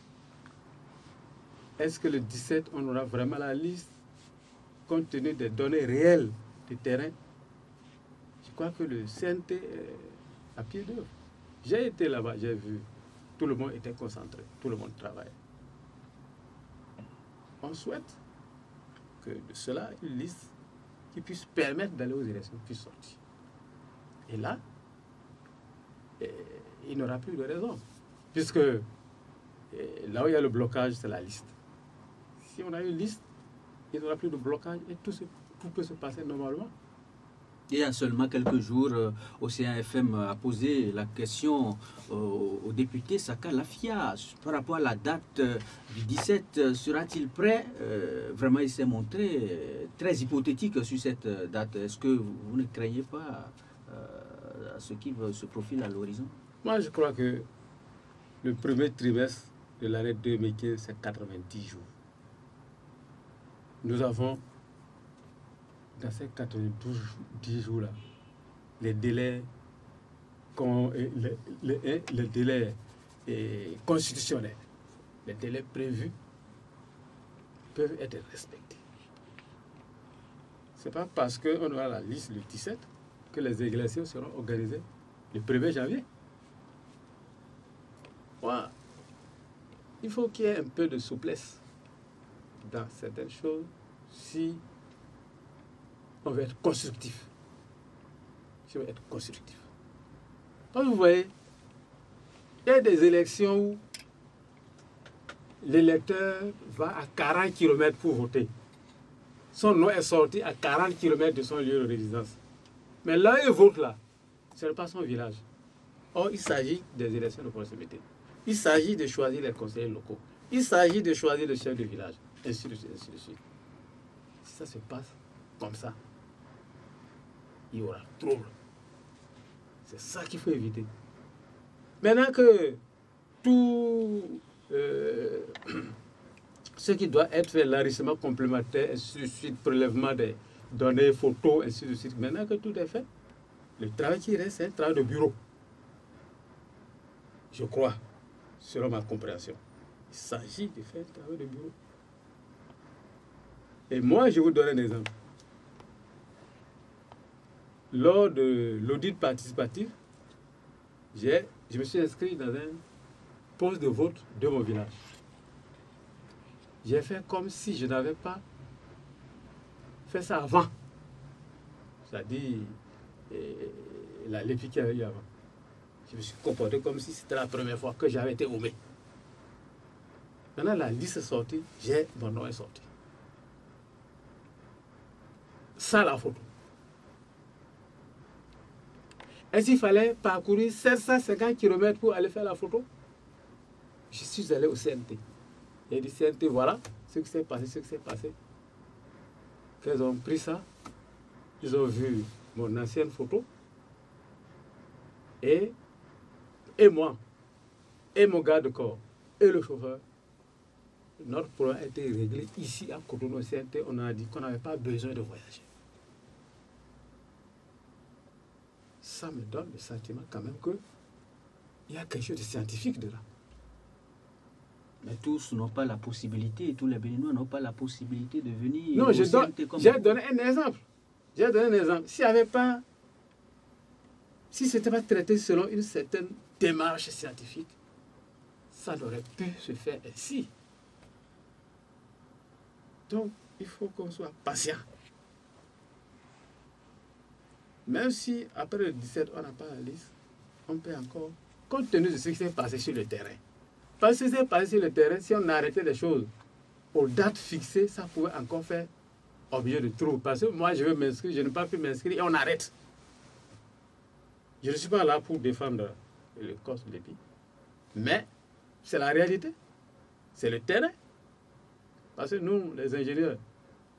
est-ce que le 17, on aura vraiment la liste compte tenu des données réelles du terrain? Je crois que le CNT est à pied d'œuvre. J'ai été là-bas, j'ai vu, tout le monde était concentré, tout le monde travaille. On souhaite que de cela, une liste qui puisse permettre d'aller aux élections puisse sortir. Et là, il n'aura plus de raison, puisque là où il y a le blocage, c'est la liste. Si on a une liste, il n'y aura plus de blocage et tout peut se passer normalement. Il y a seulement quelques jours, Océan FM a posé la question au député Saka Lafia par rapport à la date du 17. Sera-t-il prêt? Vraiment, il s'est montré très hypothétique sur cette date. Est-ce que vous ne craignez pas ce qui se profile à l'horizon? Moi, je crois que le premier trimestre de l'année 2015, c'est 90 jours. Nous avons, dans ces 90 jours-là, les délais, les délais constitutionnels, les délais prévus peuvent être respectés. Ce n'est pas parce qu'on aura la liste le 17 que les élections seront organisées le 1er janvier. Moi, il faut qu'il y ait un peu de souplesse dans certaines choses si on veut être constructif. Si on veut être constructif. Donc vous voyez, il y a des élections où l'électeur va à 40 km pour voter. Son nom est sorti à 40 km de son lieu de résidence. Mais là, il vote là. Ce n'est pas son village. Or, il s'agit des élections de proximité. Il s'agit de choisir les conseillers locaux. Il s'agit de choisir le chef de village. Ainsi de suite, ainsi de suite. Si ça se passe comme ça, il y aura trouble. C'est ça qu'il faut éviter. Maintenant que tout ce qui doit être fait, l'enrichissement complémentaire, ainsi de suite, prélèvement des données, photos, ainsi de suite, maintenant que tout est fait, le travail qui reste, c'est un travail de bureau. Je crois, selon ma compréhension. Il s'agit de faire un travail de bureau. Et moi, je vous donne un exemple. Lors de l'audit participatif, je me suis inscrit dans un poste de vote de mon village. J'ai fait comme si je n'avais pas fait ça avant. C'est-à-dire l'épi qu'il y avait eu avant. Je me suis comporté comme si c'était la première fois que j'avais été omet. Maintenant, la liste est sortie, mon nom est sorti. Ça, la photo. Est-ce qu'il fallait parcourir 750 km pour aller faire la photo? Je suis allé au CNT. J'ai dit, CNT, voilà ce qui s'est passé, ce qui s'est passé. Ils ont pris ça, ils ont vu mon ancienne photo, et moi, et mon garde-corps, et le chauffeur. Notre problème a été réglé ici à Cotonou au CNT. On a dit qu'on n'avait pas besoin de voyager. Ça me donne le sentiment quand même qu'il y a quelque chose de scientifique de là. Mais tous n'ont pas la possibilité, tous les Béninois n'ont pas la possibilité de venir. Non, j'ai donné un exemple. J'ai donné un exemple. S'il n'y avait pas, si ce n'était pas traité selon une certaine démarche scientifique, ça n'aurait pu se faire ainsi. Donc, il faut qu'on soit patient. Même si après le 17, on n'a pas la liste, on peut encore, compte tenu de ce qui s'est passé sur le terrain. Parce que ce qui s'est passé sur le terrain, si on arrêtait les choses aux dates fixées, ça pouvait encore faire objet de trouble. Parce que moi, je veux m'inscrire, je n'ai pas pu m'inscrire et on arrête. Je ne suis pas là pour défendre le Corse de l'EPI. Mais c'est la réalité. C'est le terrain. Parce que nous, les ingénieurs,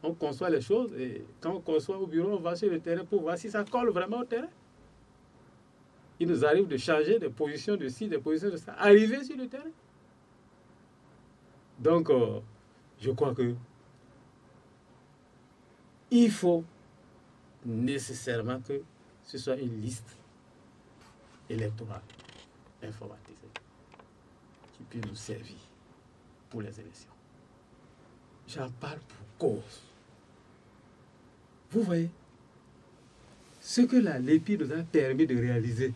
on conçoit les choses et quand on conçoit au bureau, on va sur le terrain pour voir si ça colle vraiment au terrain. Il nous arrive de changer des positions de ci, des positions de ça, arriver sur le terrain. Donc, je crois que il faut nécessairement que ce soit une liste électorale informatisée qui puisse nous servir pour les élections. J'en parle pour cause. Vous voyez, ce que la LEPI nous a permis de réaliser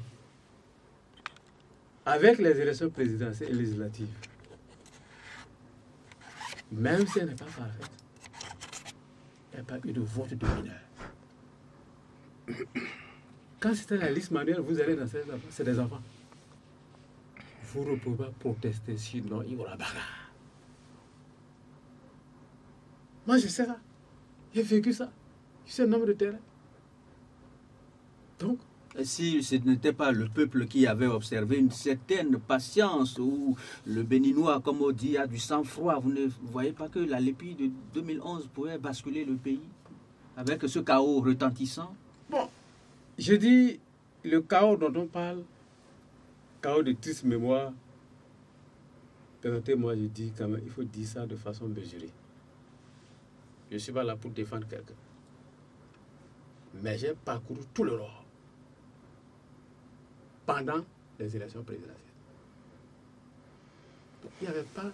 avec les élections présidentielles et législatives, même si elle n'est pas parfaite, il n'y a pas eu de vote de mineurs. Quand c'était la liste manuelle, vous allez dans ces enfants, c'est des enfants. Vous ne pouvez pas protester, sinon il y aura bagarre. Moi, je sais ça. J'ai vécu ça. Je sais le nombre de terrains. Donc, si ce n'était pas le peuple qui avait observé une certaine patience, où le Béninois, comme on dit, a du sang-froid, vous ne voyez pas que la LEPI de 2011 pouvait basculer le pays avec ce chaos retentissant? Bon, je dis, le chaos dont on parle, chaos de triste mémoire, permettez-moi, je dis quand même, il faut dire ça de façon mesurée. Je ne suis pas là pour défendre quelqu'un. Mais j'ai parcouru tout le Nord pendant les élections présidentielles. Donc, il n'y avait pas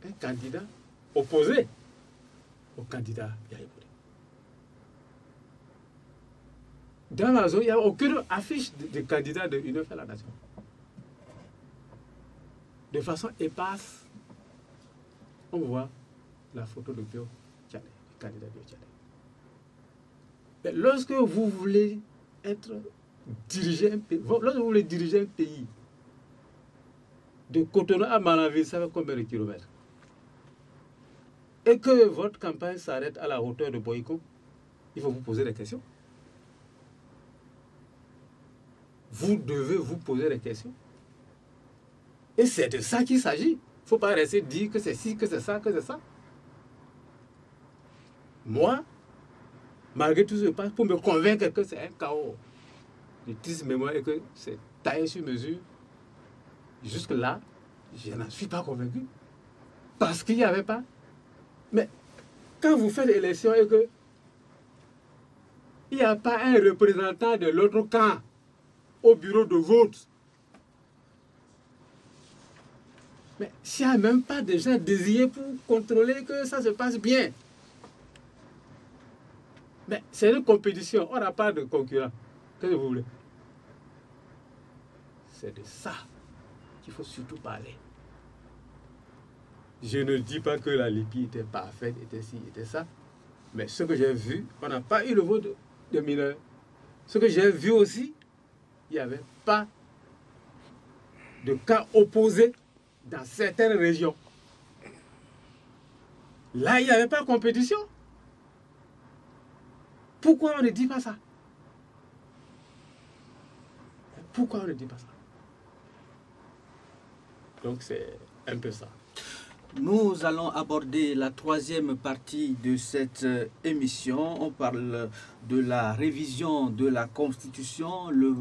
un candidat opposé au candidat Yaya Bode. Dans la zone, il n'y a aucune affiche de candidat de Union fait la nation. De façon éparse, on voit la photo de Bio Tchadé, le candidat Bio Tchadé. Mais lorsque vous voulez diriger un pays, de Cotonou à Manaville, ça fait combien de kilomètres? Et que votre campagne s'arrête à la hauteur de Boyko, il faut vous poser des questions. Vous devez vous poser des questions. Et c'est de ça qu'il s'agit. Il ne faut pas rester dire que c'est ci, que c'est ça, que c'est ça. Moi, malgré tout ce qui se passe, pour me convaincre que c'est un chaos de triste mémoire et que c'est taillé sur mesure, jusque-là, je n'en suis pas convaincu. Parce qu'il n'y avait pas. Mais quand vous faites l'élection et que il n'y a pas un représentant de l'autre camp au bureau de vote, mais s'il n'y a même pas de gens désignés pour contrôler que ça se passe bien. Mais c'est une compétition, on n'a pas de concurrent. Qu'est-ce que vous voulez? C'est de ça qu'il faut surtout parler. Je ne dis pas que la LEPI était parfaite, était ci, était ça. Mais ce que j'ai vu, on n'a pas eu le vote de mineurs. Ce que j'ai vu aussi, il n'y avait pas de cas opposés dans certaines régions. Là, il n'y avait pas de compétition. Pourquoi on ne dit pas ça? Pourquoi on ne dit pas ça? Donc c'est un peu ça. Nous allons aborder la troisième partie de cette émission. On parle de la révision de la Constitution. Le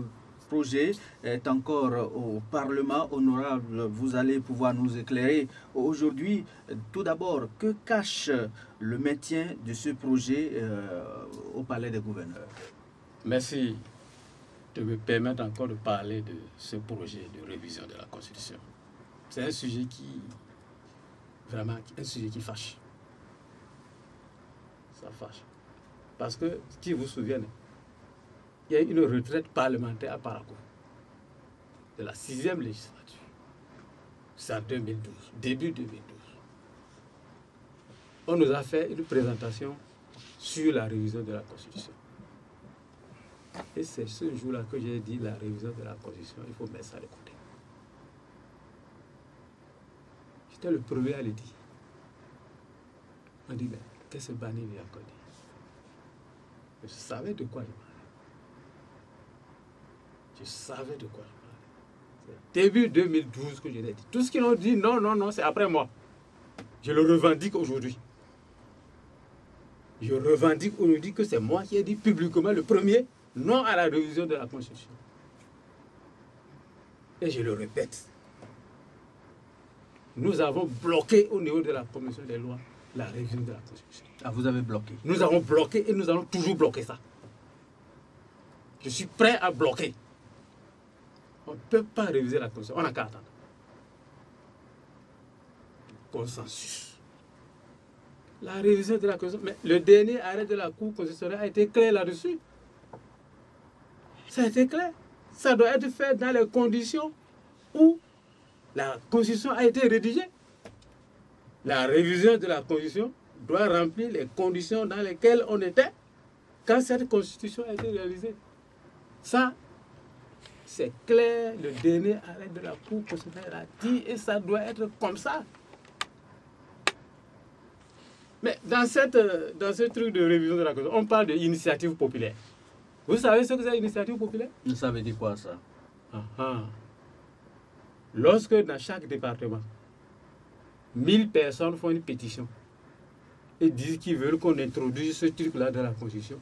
projet est encore au Parlement. Honorable, vous allez pouvoir nous éclairer aujourd'hui. Tout d'abord, que cache le maintien de ce projet au Palais des gouverneurs? Merci de me permettre encore de parler de ce projet de révision de la Constitution. C'est un sujet qui, vraiment, un sujet qui fâche. Ça fâche. Parce que, si vous vous souvenez, il y a eu une retraite parlementaire à Parakou, de la 6e législature. C'est en 2012, début 2012. On nous a fait une présentation sur la révision de la Constitution. Et c'est ce jour-là que j'ai dit la révision de la Constitution, il faut mettre ça de côté. J'étais le premier à le dire. On dit, mais qu'est-ce que Bani vient encore dire? Je savais de quoi je parlais. Je savais de quoi je parlais. C'est début 2012 que je l'ai dit. Tout ce qu'ils ont dit, non, non, non, c'est après moi. Je le revendique aujourd'hui. Je revendique aujourd'hui que c'est moi qui ai dit publiquement le premier non à la révision de la Constitution. Et je le répète. Nous avons bloqué au niveau de la Commission des lois la révision de la Constitution. Ah, vous avez bloqué? Nous avons bloqué et nous allons toujours bloquer ça. Je suis prêt à bloquer. On ne peut pas réviser la Constitution. On n'a qu'à attendre. Consensus. La révision de la Constitution. Mais le dernier arrêt de la Cour constitutionnelle a été clair là-dessus. Ça a été clair. Ça doit être fait dans les conditions où la Constitution a été rédigée. La révision de la Constitution doit remplir les conditions dans lesquelles on était quand cette Constitution a été réalisée. Ça, c'est clair, le dernier arrêt de la Cour constitutionnelle a dit, et ça doit être comme ça. Mais dans ce truc de révision de la Constitution, on parle d'initiative populaire. Vous savez ce que c'est l'initiative populaire? Vous savez dire quoi ça? Lorsque dans chaque département, 1000 personnes font une pétition et disent qu'ils veulent qu'on introduise ce truc-là dans la Constitution,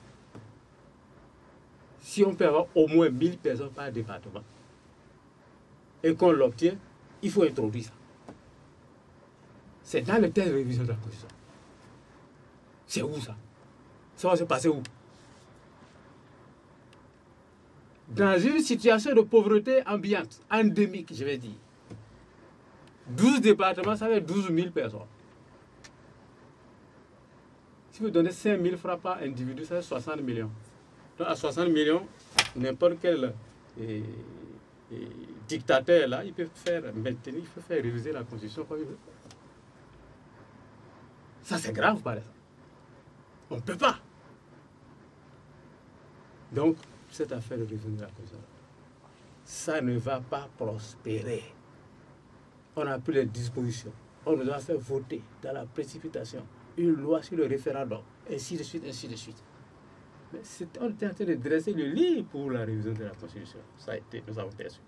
si on peut avoir au moins 1000 personnes par département et qu'on l'obtient, il faut introduire ça. C'est dans le texte de révision de la Constitution. C'est où ça? Ça va se passer où? Dans une situation de pauvreté ambiante, endémique, je vais dire. 12 départements, ça fait 12 000 personnes. Si vous donnez 5 000 francs par individu, ça fait 60 millions. Donc à 60 millions, n'importe quel dictateur là, il peut faire maintenir, il peut faire réviser la Constitution comme il veut. Ça c'est grave par exemple. On ne peut pas. Donc, cette affaire de révision de la Constitution, ça ne va pas prospérer. On n'a plus les dispositions. On nous a fait voter dans la précipitation une loi sur le référendum, ainsi de suite, ainsi de suite. Mais on était en train de dresser le lit pour la révision de la Constitution. Ça a été, nous avons perçu.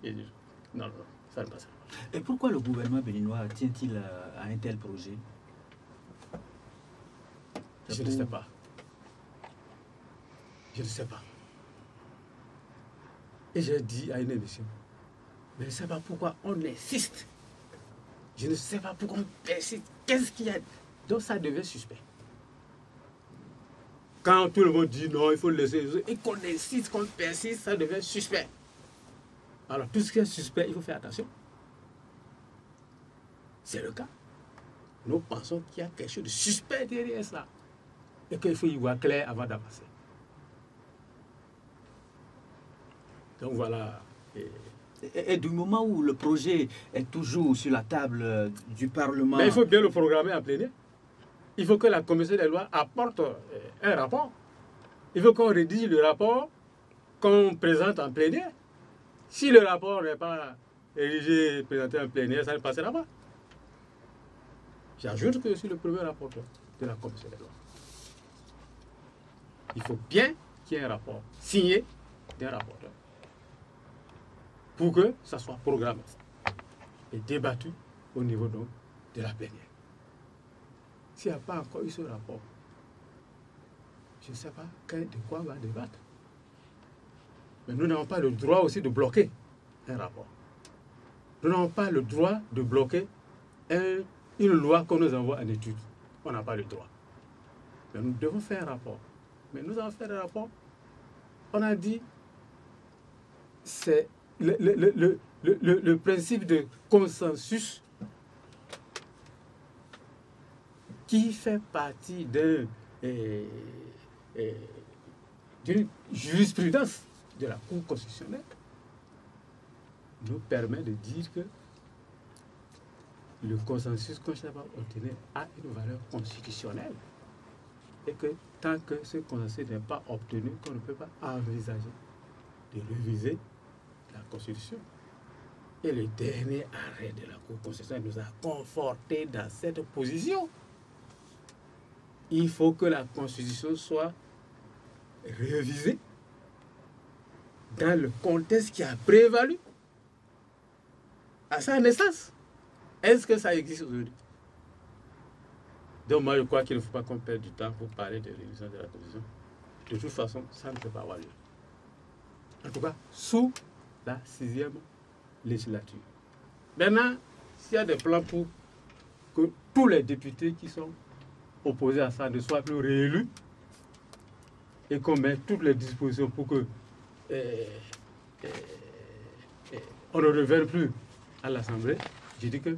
Non, non, ça ne passe pas. Et pourquoi le gouvernement béninois tient-il à un tel projet? Je ne sais pas. Je ne sais pas. Et j'ai dit à une émission, mais je ne sais pas pourquoi on insiste. Je ne sais pas pourquoi on persiste. Qu'est-ce qu'il y a? Donc ça devient suspect. Quand tout le monde dit non, il faut le laisser, et qu'on insiste, qu'on persiste, ça devient suspect. Alors tout ce qui est suspect, il faut faire attention. C'est le cas. Nous pensons qu'il y a quelque chose de suspect derrière ça. Et qu'il faut y voir clair avant d'avancer. Donc voilà. Et du moment où le projet est toujours sur la table du Parlement... Mais il faut bien le programmer en plénière. Il faut que la commission des lois apporte un rapport. Il faut qu'on rédige le rapport qu'on présente en plénière. Si le rapport n'est pas rédigé et présenté en plénière, ça ne passera pas. J'ajoute que je suis le premier rapporteur de la commission des lois. Il faut bien qu'il y ait un rapport signé d'un rapporteur. pour que ça soit programmé et débattu au niveau donc de la plénière. S'il n'y a pas encore eu ce rapport, je ne sais pas de quoi on va débattre. Mais nous n'avons pas le droit aussi de bloquer un rapport. Nous n'avons pas le droit de bloquer une loi qu'on nous envoie en étude. On n'a pas le droit. Mais nous devons faire un rapport. Mais nous avons fait un rapport. On a dit, c'est le principe de consensus qui fait partie d'une jurisprudence de la Cour constitutionnelle nous permet de dire que le consensus qu'on cherche à obtenir a une valeur constitutionnelle et que tant que ce consensus n'est pas obtenu, qu'on ne peut pas envisager de réviser la Constitution. Et le dernier arrêt de la Cour constitutionnelle nous a confortés dans cette position. Il faut que la Constitution soit révisée dans le contexte qui a prévalu à sa naissance. Est-ce que ça existe aujourd'hui? Donc moi, je crois qu'il ne faut pas qu'on perde du temps pour parler de révision de la Constitution. De toute façon, ça ne peut pas avoir lieu. En tout cas, sous la 6e législature. Maintenant, s'il y a des plans pour que tous les députés qui sont opposés à ça ne soient plus réélus et qu'on mette toutes les dispositions pour que on ne revienne plus à l'Assemblée, je dis que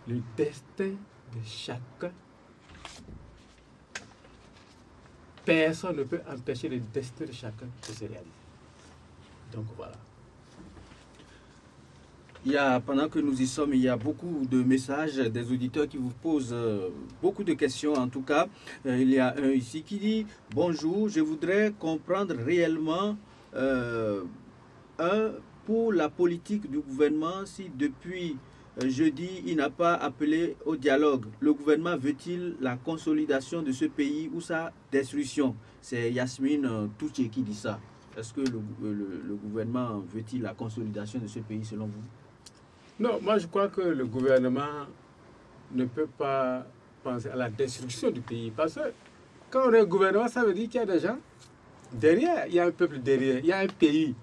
le destin de chacun, personne ne peut empêcher le destin de chacun de se réaliser. Donc voilà. Pendant que nous y sommes, il y a beaucoup de messages des auditeurs qui vous posent beaucoup de questions. En tout cas, il y a un ici qui dit « Bonjour, je voudrais comprendre réellement pour la politique du gouvernement, si depuis jeudi, il n'a pas appelé au dialogue. Le gouvernement veut-il la consolidation de ce pays ou sa destruction ?» C'est Yasmine Touché qui dit ça. Est-ce que le gouvernement veut-il la consolidation de ce pays selon vous? Non, moi je crois que le gouvernement ne peut pas penser à la destruction du pays. Parce que quand on est gouvernement, ça veut dire qu'il y a des gens derrière, il y a un peuple derrière, il y a un pays.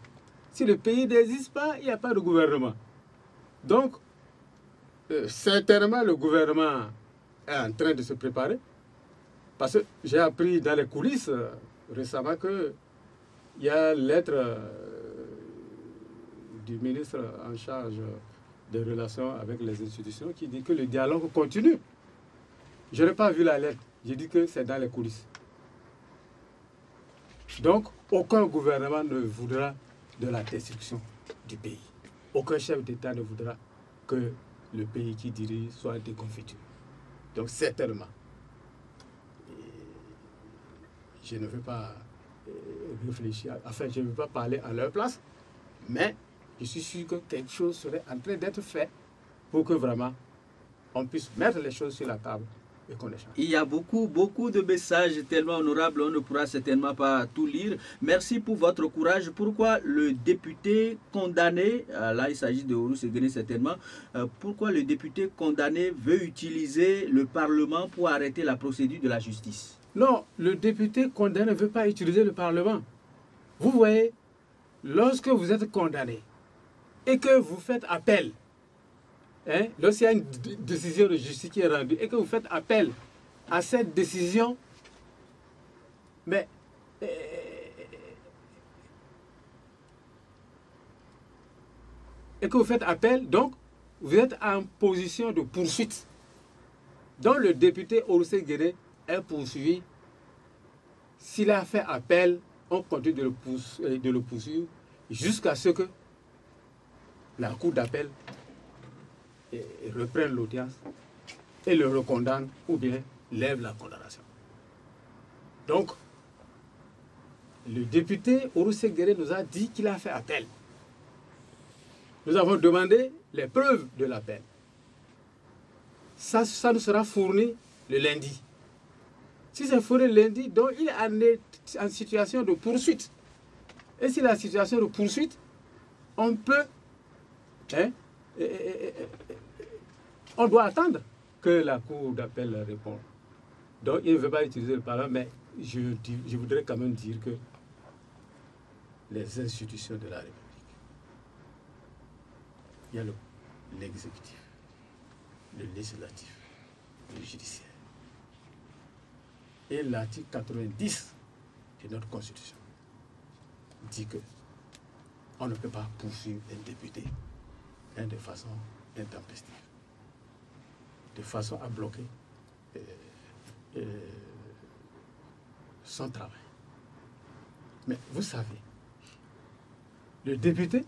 Si le pays n'existe pas, il n'y a pas de gouvernement. Donc, certainement le gouvernement est en train de se préparer. Parce que j'ai appris dans les coulisses récemment qu'il y a une lettre du ministre en charge des relations avec les institutions qui dit que le dialogue continue. Je n'ai pas vu la lettre, j'ai dit que c'est dans les coulisses. Donc, aucun gouvernement ne voudra de la destruction du pays. Aucun chef d'État ne voudra que le pays qui dirige soit déconfiture. Donc, certainement, je ne veux pas réfléchir, enfin, je ne veux pas parler à leur place, mais je suis sûr que quelque chose serait en train d'être fait pour que vraiment on puisse mettre les choses sur la table et qu'on échange. Il y a beaucoup de messages tellement honorables, on ne pourra certainement pas tout lire. Merci pour votre courage. Pourquoi le député condamné, là il s'agit de Horus Seguene certainement, pourquoi le député condamné veut utiliser le Parlement pour arrêter la procédure de la justice? Non, le député condamné ne veut pas utiliser le Parlement. Vous voyez, lorsque vous êtes condamné et que vous faites appel, lorsqu'il y a une décision de justice qui est rendue et que vous faites appel à cette décision, mais et que vous faites appel, donc vous êtes en position de poursuite. Donc le député Horus Seguene est poursuivi. S'il a fait appel, on continue de le poursuivre jusqu'à ce que la cour d'appel reprenne l'audience et le recondamne ou bien lève la condamnation. Donc, le député Horus Seguene nous a dit qu'il a fait appel. Nous avons demandé les preuves de l'appel. Ça nous sera fourni le lundi. Si c'est fourni le lundi, donc il est en situation de poursuite. Et si la situation de poursuite, on peut, hein, on doit attendre que la Cour d'appel réponde. Donc, il ne veut pas utiliser le Parlement, mais je voudrais quand même dire que les institutions de la République, il y a l'exécutif, le législatif, le judiciaire. Et l'article 90 de notre Constitution dit que on ne peut pas poursuivre un député de façon intempestive, de façon à bloquer son travail. Mais vous savez, le député,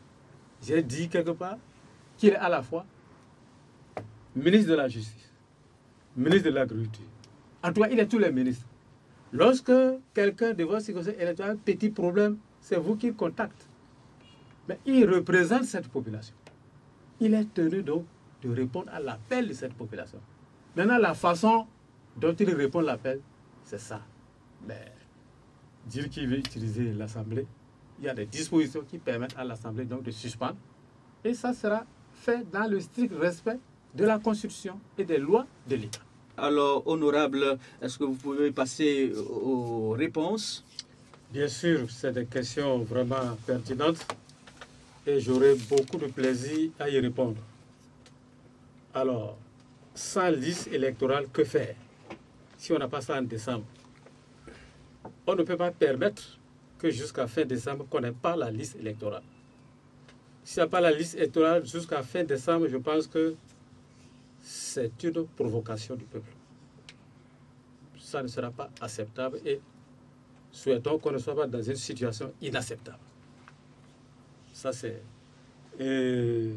j'ai dit quelque part qu'il est à la fois ministre de la Justice, ministre de l'Agriculture. En tout cas, il est tous les ministres. Lorsque quelqu'un de votre circonscription électorale a un petit problème, c'est vous qui le contactez. Mais il représente cette population. Il est tenu donc de répondre à l'appel de cette population. Maintenant, la façon dont il répond à l'appel, c'est ça. Mais dire qu'il veut utiliser l'Assemblée, il y a des dispositions qui permettent à l'Assemblée donc de suspendre. Et ça sera fait dans le strict respect de la Constitution et des lois de l'État. Alors, honorable, est-ce que vous pouvez passer aux réponses? Bien sûr, c'est des questions vraiment pertinentes et j'aurai beaucoup de plaisir à y répondre. Alors, sans liste électorale, que faire si on n'a pas ça en décembre? On ne peut pas permettre que jusqu'à fin décembre, qu'on n'ait pas la liste électorale. S'il n'y a pas la liste électorale jusqu'à fin décembre, je pense que c'est une provocation du peuple. Ça ne sera pas acceptable et souhaitons qu'on ne soit pas dans une situation inacceptable. Ça, c'est le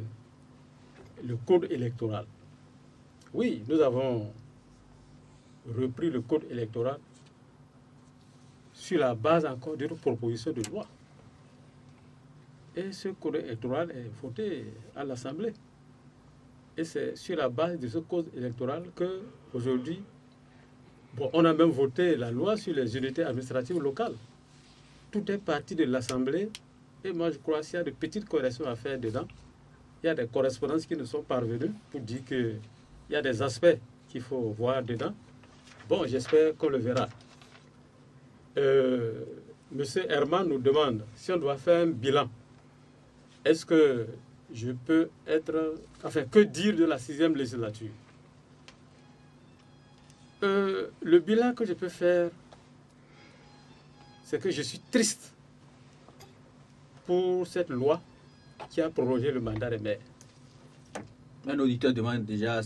code électoral. Oui, nous avons repris le code électoral sur la base encore d'une proposition de loi. Et ce code électoral est voté à l'Assemblée. Et c'est sur la base de ce code électoral qu'aujourd'hui, on a même voté la loi sur les unités administratives locales. Tout est parti de l'Assemblée. Et moi, je crois qu'il y a de petites corrections à faire dedans. Il y a des correspondances qui nous sont parvenues pour dire qu'il y a des aspects qu'il faut voir dedans. Bon, j'espère qu'on le verra. Monsieur Herman nous demande si on doit faire un bilan. Est-ce que je peux être... Enfin, que dire de la 6e législature? Le bilan que je peux faire, c'est que je suis triste pour cette loi qui a prolongé le mandat des maires. Un auditeur demande déjà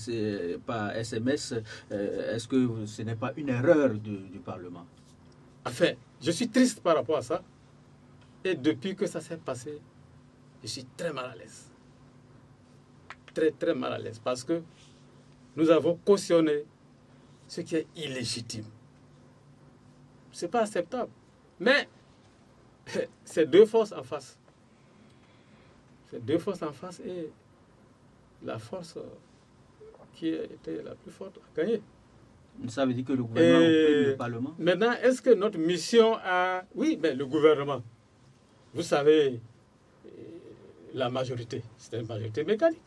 par SMS, est-ce que ce n'est pas une erreur du Parlement? Enfin, je suis triste par rapport à ça. Et depuis que ça s'est passé, je suis très mal à l'aise. Très, très mal à l'aise. Parce que nous avons cautionné ce qui est illégitime. Ce n'est pas acceptable. Mais c'est deux forces en face. C'est deux forces en face et la force qui était la plus forte a gagné. Ça veut dire que le gouvernement opprime le Parlement? Maintenant, est-ce que notre mission a... Oui, mais le gouvernement, vous savez, la majorité, c'est une majorité mécanique.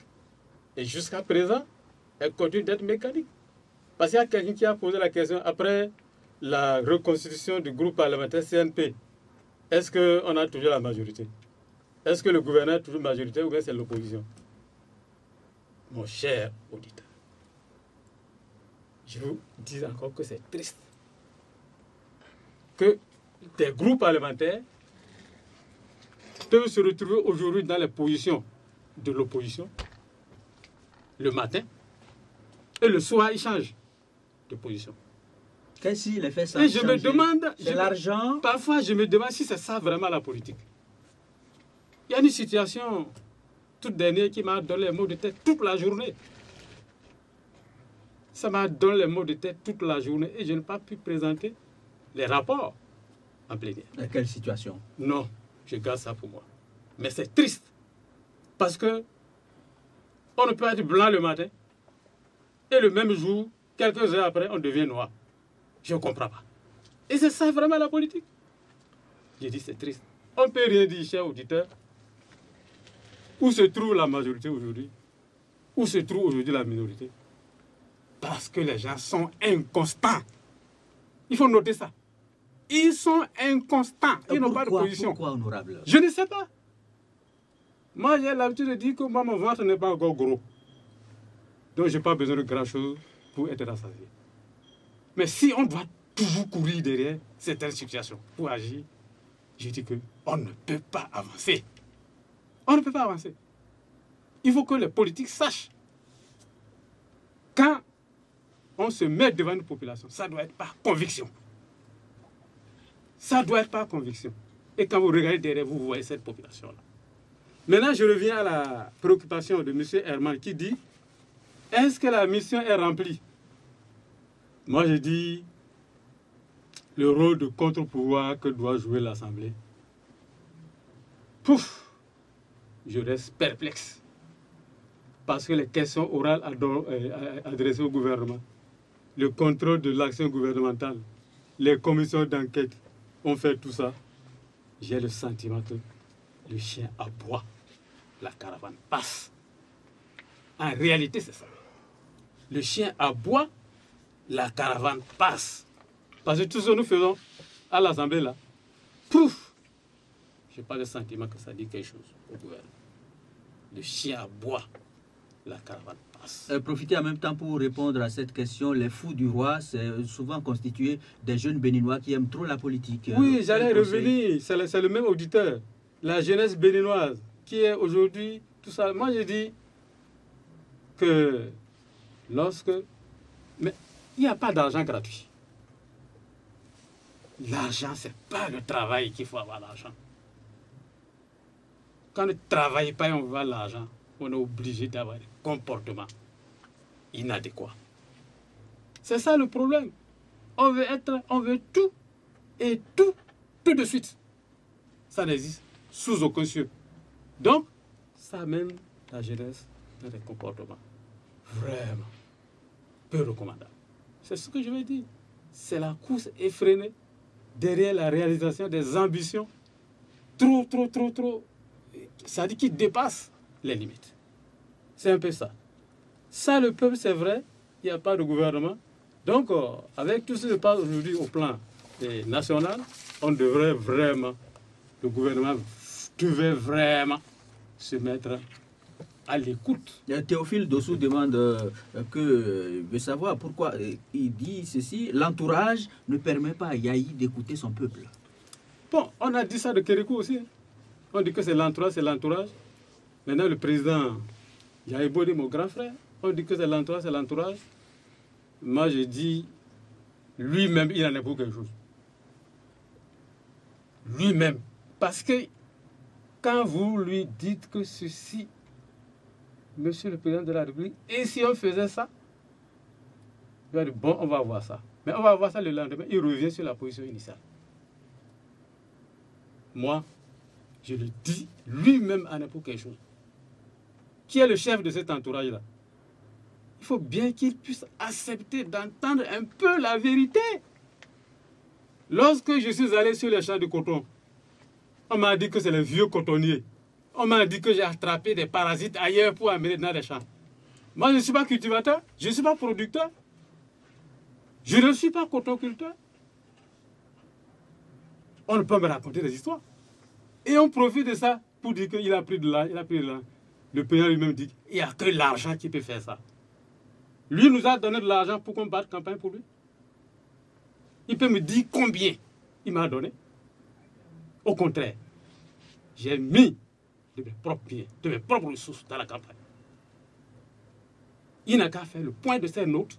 Et jusqu'à présent, elle continue d'être mécanique. Parce qu'il y a quelqu'un qui a posé la question après la reconstitution du groupe parlementaire CNP. Est-ce qu'on a toujours la majorité? Est-ce que le gouvernement a toujours majorité ou bien c'est l'opposition? Mon cher auditeur, je vous dis encore que c'est triste que des groupes parlementaires peuvent se retrouver aujourd'hui dans les positions de l'opposition le matin et le soir ils changent de position. Qu'est-ce qui les fait ça? Et je me demande, c'est l'argent. Parfois je me demande si c'est ça vraiment la politique. Il y a une situation toute dernière qui m'a donné les maux de tête toute la journée. Ça m'a donné les maux de tête toute la journée et je n'ai pas pu présenter les rapports en plénière. Dans quelle situation? Non, je garde ça pour moi. Mais c'est triste parce que on ne peut être blanc le matin et le même jour, quelques heures après, on devient noir. Je ne comprends pas. Et c'est ça vraiment la politique. J'ai dit c'est triste. On ne peut rien dire, cher auditeur. Où se trouve la majorité aujourd'hui? Où se trouve aujourd'hui la minorité? Parce que les gens sont inconstants. Il faut noter ça. Ils sont inconstants. Ils n'ont pas de position. Pourquoi, honorable? Je ne sais pas. Moi, j'ai l'habitude de dire que moi, mon ventre n'est pas encore gros. Donc, je n'ai pas besoin de grand-chose pour être rassasié. Mais si on doit toujours courir derrière certaines situations pour agir, je dis qu'on ne peut pas avancer. On ne peut pas avancer. Il faut que les politiques sachent. Quand on se met devant une population, ça doit être par conviction. Ça doit être par conviction. Et quand vous regardez derrière vous, vous voyez cette population-là. Maintenant, je reviens à la préoccupation de M. Herman qui dit, est-ce que la mission est remplie? Moi, je dis, le rôle de contre-pouvoir que doit jouer l'Assemblée. Pouf! Je reste perplexe. Parce que les questions orales adressées au gouvernement, le contrôle de l'action gouvernementale, les commissions d'enquête ont fait tout ça. J'ai le sentiment que le chien aboie, la caravane passe. En réalité, c'est ça. Le chien aboie, la caravane passe. Parce que tout ce que nous faisons à l'Assemblée, là, pouf! Je n'ai pas le sentiment que ça dit quelque chose au gouvernement. Le chien aboie, la caravane passe. Profitez en même temps pour répondre à cette question. Les fous du roi, c'est souvent constitué des jeunes béninois qui aiment trop la politique. Oui, j'allais revenir. C'est le même auditeur. La jeunesse béninoise qui est aujourd'hui tout ça. Moi, je dis que lorsque... Mais il n'y a pas d'argent gratuit. L'argent, ce n'est pas le travail qu'il faut avoir l'argent. Quand on ne travaille pas et on veut l'argent, on est obligé d'avoir un comportement inadéquat. C'est ça le problème. On veut tout et tout de suite. Ça n'existe sous aucun cieux. Donc, ça mène la jeunesse dans des comportements vraiment peu recommandables. C'est ce que je veux dire. C'est la course effrénée derrière la réalisation des ambitions trop. Ça dit qu'il dépasse les limites. C'est un peu ça. Ça, le peuple, c'est vrai, il n'y a pas de gouvernement. Donc, avec tout ce qui se passe aujourd'hui au plan national, on devrait vraiment, le gouvernement devait vraiment se mettre à l'écoute. Théophile Dossou demande veut savoir pourquoi il dit ceci, l'entourage ne permet pas à Yahi d'écouter son peuple. Bon, on a dit ça de Kérékou aussi. On dit que c'est l'entourage. Maintenant, le président Yahi Boni, mon grand frère, on dit que c'est l'entourage. Moi, je dis, lui-même, il en est pour quelque chose. Lui-même. Parce que quand vous lui dites que ceci, Monsieur le Président de la République, et si on faisait ça, il va dire, bon, on va voir ça. Mais on va voir ça le lendemain, il revient sur la position initiale. Moi, je le dis, lui-même en est pour quelque chose. Qui est le chef de cet entourage-là? Il faut bien qu'il puisse accepter d'entendre un peu la vérité. Lorsque je suis allé sur les champs de coton, on m'a dit que c'est les vieux cotonniers. On m'a dit que j'ai attrapé des parasites ailleurs pour amener dans les champs. Moi, je ne suis pas cultivateur, je ne suis pas producteur. Je ne suis pas cotoculteur. On ne peut me raconter des histoires. Et on profite de ça pour dire qu'il a pris de l'argent. Le président lui-même dit qu'il n'y a que l'argent qui peut faire ça. Lui nous a donné de l'argent pour qu'on batte campagne pour lui. Il peut me dire combien il m'a donné. Au contraire, j'ai mis de mes propres biens, de mes propres ressources dans la campagne. Il n'a qu'à faire le point de ces notes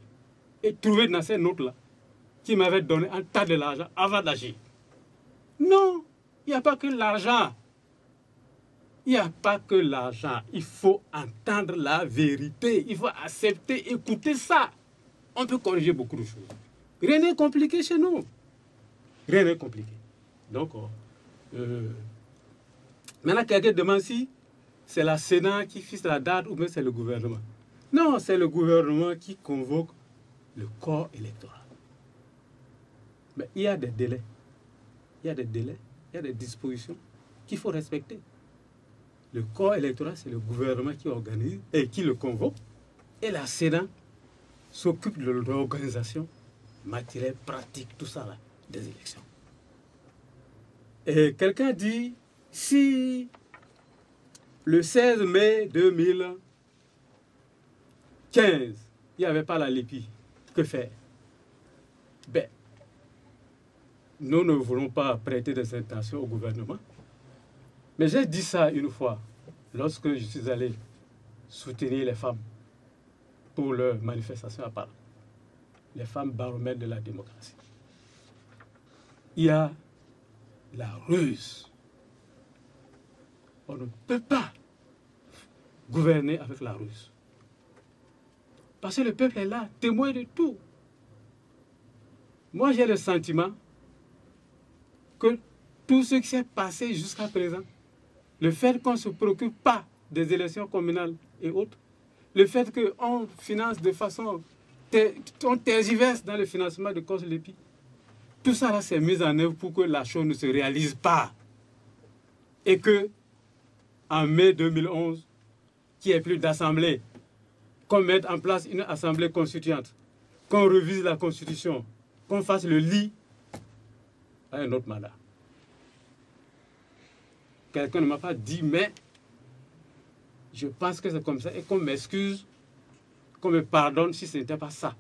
et trouver dans ces notes-là qui m'avait donné un tas de l'argent avant d'agir. Non, il n'y a pas que l'argent. Il n'y a pas que l'argent. Il faut entendre la vérité. Il faut accepter, écouter ça. On peut corriger beaucoup de choses. Rien n'est compliqué chez nous. Rien n'est compliqué. Donc, maintenant, quelqu'un demande si c'est la Sénat qui fixe la date ou bien c'est le gouvernement. Non, c'est le gouvernement qui convoque le corps électoral. Mais il y a des délais. Il y a des dispositions qu'il faut respecter. Le corps électoral, c'est le gouvernement qui organise et qui le convoque. Et la Sénat s'occupe de l'organisation matérielle, pratique, tout ça là, des élections. Et quelqu'un dit, si le 16 mai 2015, il n'y avait pas la LEPI, que faire? Ben, nous ne voulons pas prêter des intentions au gouvernement. Mais j'ai dit ça une fois, lorsque je suis allé soutenir les femmes pour leur manifestation à Paris. Les femmes baromètres de la démocratie. Il y a la ruse. On ne peut pas gouverner avec la ruse. Parce que le peuple est là, témoin de tout. Moi, j'ai le sentiment que tout ce qui s'est passé jusqu'à présent, le fait qu'on ne se préoccupe pas des élections communales et autres, le fait qu'on finance de façon... On tergiverse dans le financement de cause LEPI. Tout ça là, c'est mis en œuvre pour que la chose ne se réalise pas. Et que, en mai 2011, qu'il n'y ait plus d'assemblée, qu'on mette en place une assemblée constituante, qu'on revise la constitution, qu'on fasse le lit à un autre mandat. Quelqu'un ne m'a pas dit, mais je pense que c'est comme ça et qu'on m'excuse, qu'on me pardonne si ce n'était pas ça.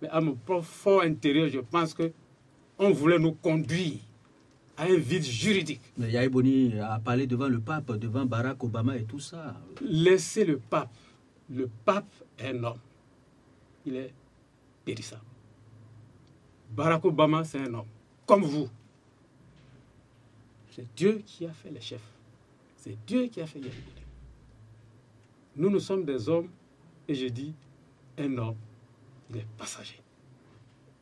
Mais à mon profond intérieur, je pense qu'on voulait nous conduire à un vide juridique. Mais Yahya Boni a parlé devant le pape, devant Barack Obama et tout ça. Laissez le pape. Le pape est un homme. Il est périssable. Barack Obama, c'est un homme. Comme vous. C'est Dieu qui a fait les chefs. C'est Dieu qui a fait Yahya Boni. Nous, nous sommes des hommes, et je dis, un homme, il est passager.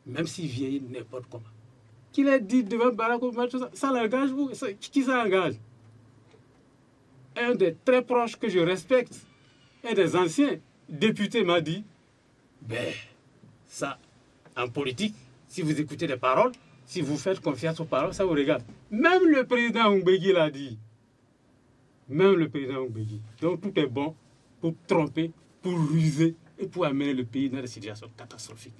Même s'il vieillit n'importe comment. Qu'il ait dit devant Barack Obama, ça l'engage vous? Qui ça engage? Un des très proches que je respecte, un des anciens députés m'a dit, ben, ça, en politique, si vous écoutez des paroles, si vous faites confiance aux paroles, ça vous regarde. Même le président Mbeki l'a dit. Même le président Mbeki. Donc tout est bon pour tromper, pour ruser et pour amener le pays dans des situations catastrophiques.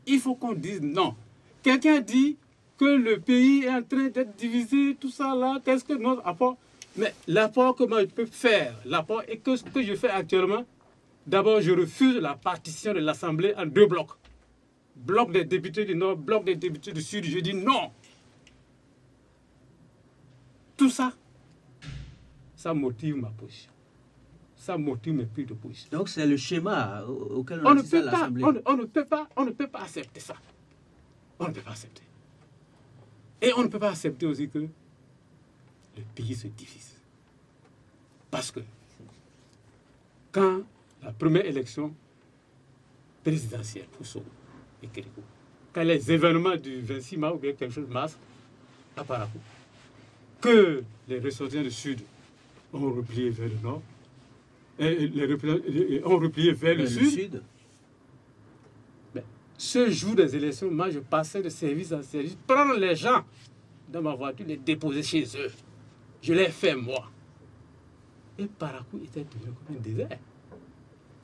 Il faut qu'on dise non. Quelqu'un dit que le pays est en train d'être divisé, tout ça là, qu'est-ce que notre apport? Mais l'apport que moi je peux faire, l'apport et que ce que je fais actuellement, d'abord je refuse la partition de l'Assemblée en deux blocs. Bloc des députés du Nord, bloc des députés du Sud, je dis non. Tout ça, ça motive ma position. Ça motive mes prises de position. Donc c'est le schéma auquel on assiste à l'Assemblée. On ne peut pas accepter ça. On ne peut pas accepter. Et on ne peut pas accepter aussi que le pays se divise. Parce que quand la première élection présidentielle pour Sow et Kérékou, quand les événements du 26 mars ou bien quelque chose de mars à Parakou, que les ressortissants du Sud ont replié vers le Nord, et ont replié vers le Sud. Mais ce jour des élections, moi je passais de service en service, prendre les gens dans ma voiture, les déposer chez eux. Je l'ai fait moi. Et Parakou était devenu comme un désert.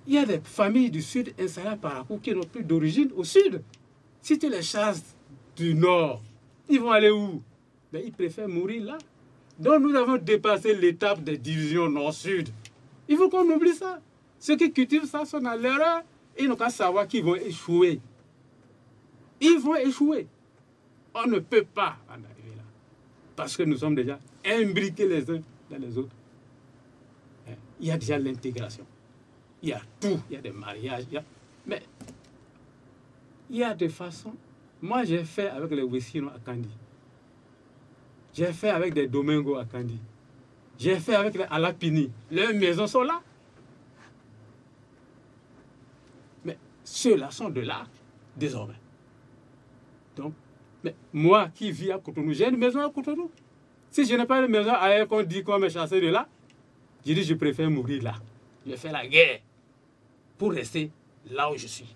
Il y a des familles du Sud installées à Parakou qui n'ont plus d'origine au Sud. Si tu les chasses du Nord, ils vont aller où? Ben, ils préfèrent mourir là. Donc nous avons dépassé l'étape des divisions Nord-Sud. Il faut qu'on oublie ça. Ceux qui cultivent ça sont dans l'erreur. Ils n'ont qu'à savoir qu'ils vont échouer. Ils vont échouer. On ne peut pas en arriver là. Parce que nous sommes déjà imbriqués les uns dans les autres. Il y a déjà l'intégration. Il y a tout. Il y a des mariages. Mais il y a des façons. Moi, j'ai fait avec les Wessino à Kandi. J'ai fait avec des Domingo à Kandi. J'ai fait avec les Alapini. Leurs maisons sont là. Mais ceux-là sont de là, désormais. Donc, mais moi qui vis à Cotonou, j'ai une maison à Cotonou. Si je n'ai pas une maison ailleurs qu'on dit qu'on m'a chassé de là, je dis je préfère mourir là. Je fais la guerre pour rester là où je suis.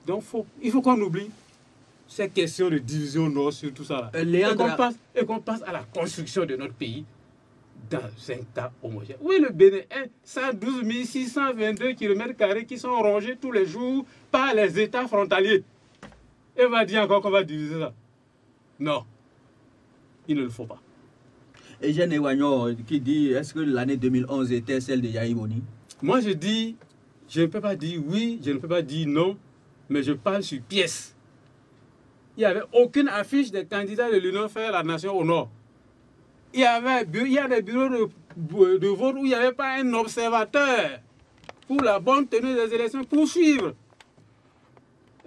Donc il faut qu'on oublie ces questions de division nord sur tout ça là. Et qu'on passe à la construction de notre pays dans un cas homogène. Oui, le Bénin, 112 622 km² qui sont rongés tous les jours par les États frontaliers. Et on va dire encore qu'on va diviser ça. Non, il ne le faut pas. Et Jeanne Ewagnon qui dit, est-ce que l'année 2011 était celle de Yahi Boni? Moi, je dis, je ne peux pas dire oui, je ne peux pas dire non, mais je parle sur pièce. Il n'y avait aucune affiche des candidats de l'Union faire la nation au nord. Il y a des bureaux de vote où il n'y avait pas un observateur pour la bonne tenue des élections pour suivre.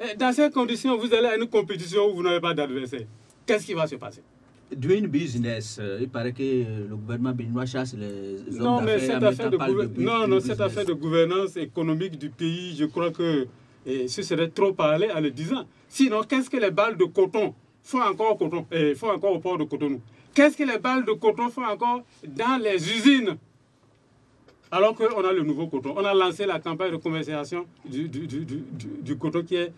Et dans ces conditions, vous allez à une compétition où vous n'avez pas d'adversaire. Qu'est-ce qui va se passer? Doing business, il paraît que le gouvernement béninois chasse les hommes non, mais d'affaires. Cette affaire de gouvernance économique du pays, je crois que ce serait trop parler en le disant. Sinon, qu'est-ce que les balles de coton font encore au port de Cotonou? Qu'est-ce que les balles de coton font encore dans les usines? Alors qu'on a le nouveau coton. On a lancé la campagne de commercialisation du coton qui est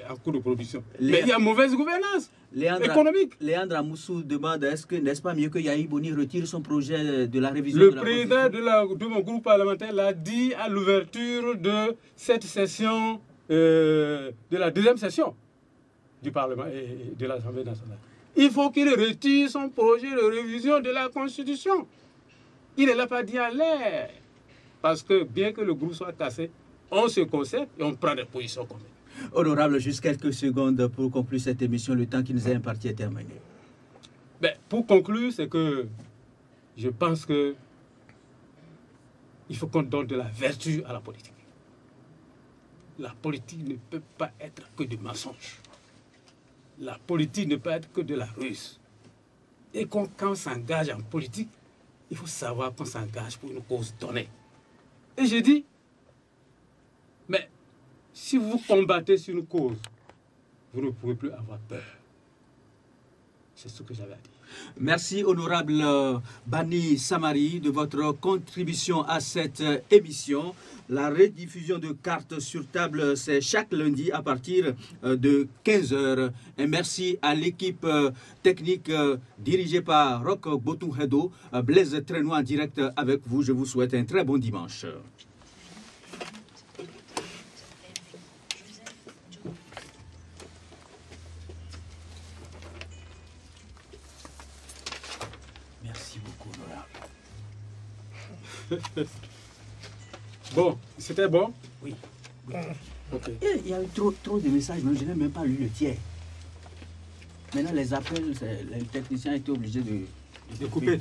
en cours de production. Mais il y a mauvaise gouvernance économique. Léandre Amoussou demande, n'est-ce pas mieux que Yahi Boni retire son projet de la révision de la Constitution? Le président de mon groupe parlementaire l'a dit à l'ouverture de cette session, de la deuxième session du Parlement et de l'Assemblée nationale. Il faut qu'il retire son projet de révision de la Constitution. Il ne l'a pas dit à l'air. Parce que bien que le groupe soit cassé, on se concerte et on prend des positions communes. Honorable, juste quelques secondes pour conclure cette émission. Le temps qui nous est imparti est terminé. Ben, pour conclure, c'est que je pense que il faut qu'on donne de la vertu à la politique. La politique ne peut pas être que du mensonge. La politique ne peut être que de la ruse. Et quand on s'engage en politique, il faut savoir qu'on s'engage pour une cause donnée. Et j'ai dit, mais si vous combattez sur une cause, vous ne pouvez plus avoir peur. C'est ce que j'avais à dire. Merci, honorable Bani Samari, de votre contribution à cette émission. La rediffusion de cartes sur table, c'est chaque lundi à partir de 15h. Et merci à l'équipe technique dirigée par Roch Botunhedo, Blaise Trenois en direct avec vous. Je vous souhaite un très bon dimanche. Merci beaucoup, honorable. Bon, c'était bon? Oui. Ok. Il y a eu trop de messages, mais je n'ai même pas lu le tiers. Maintenant, les appels, les techniciens étaient obligés de couper.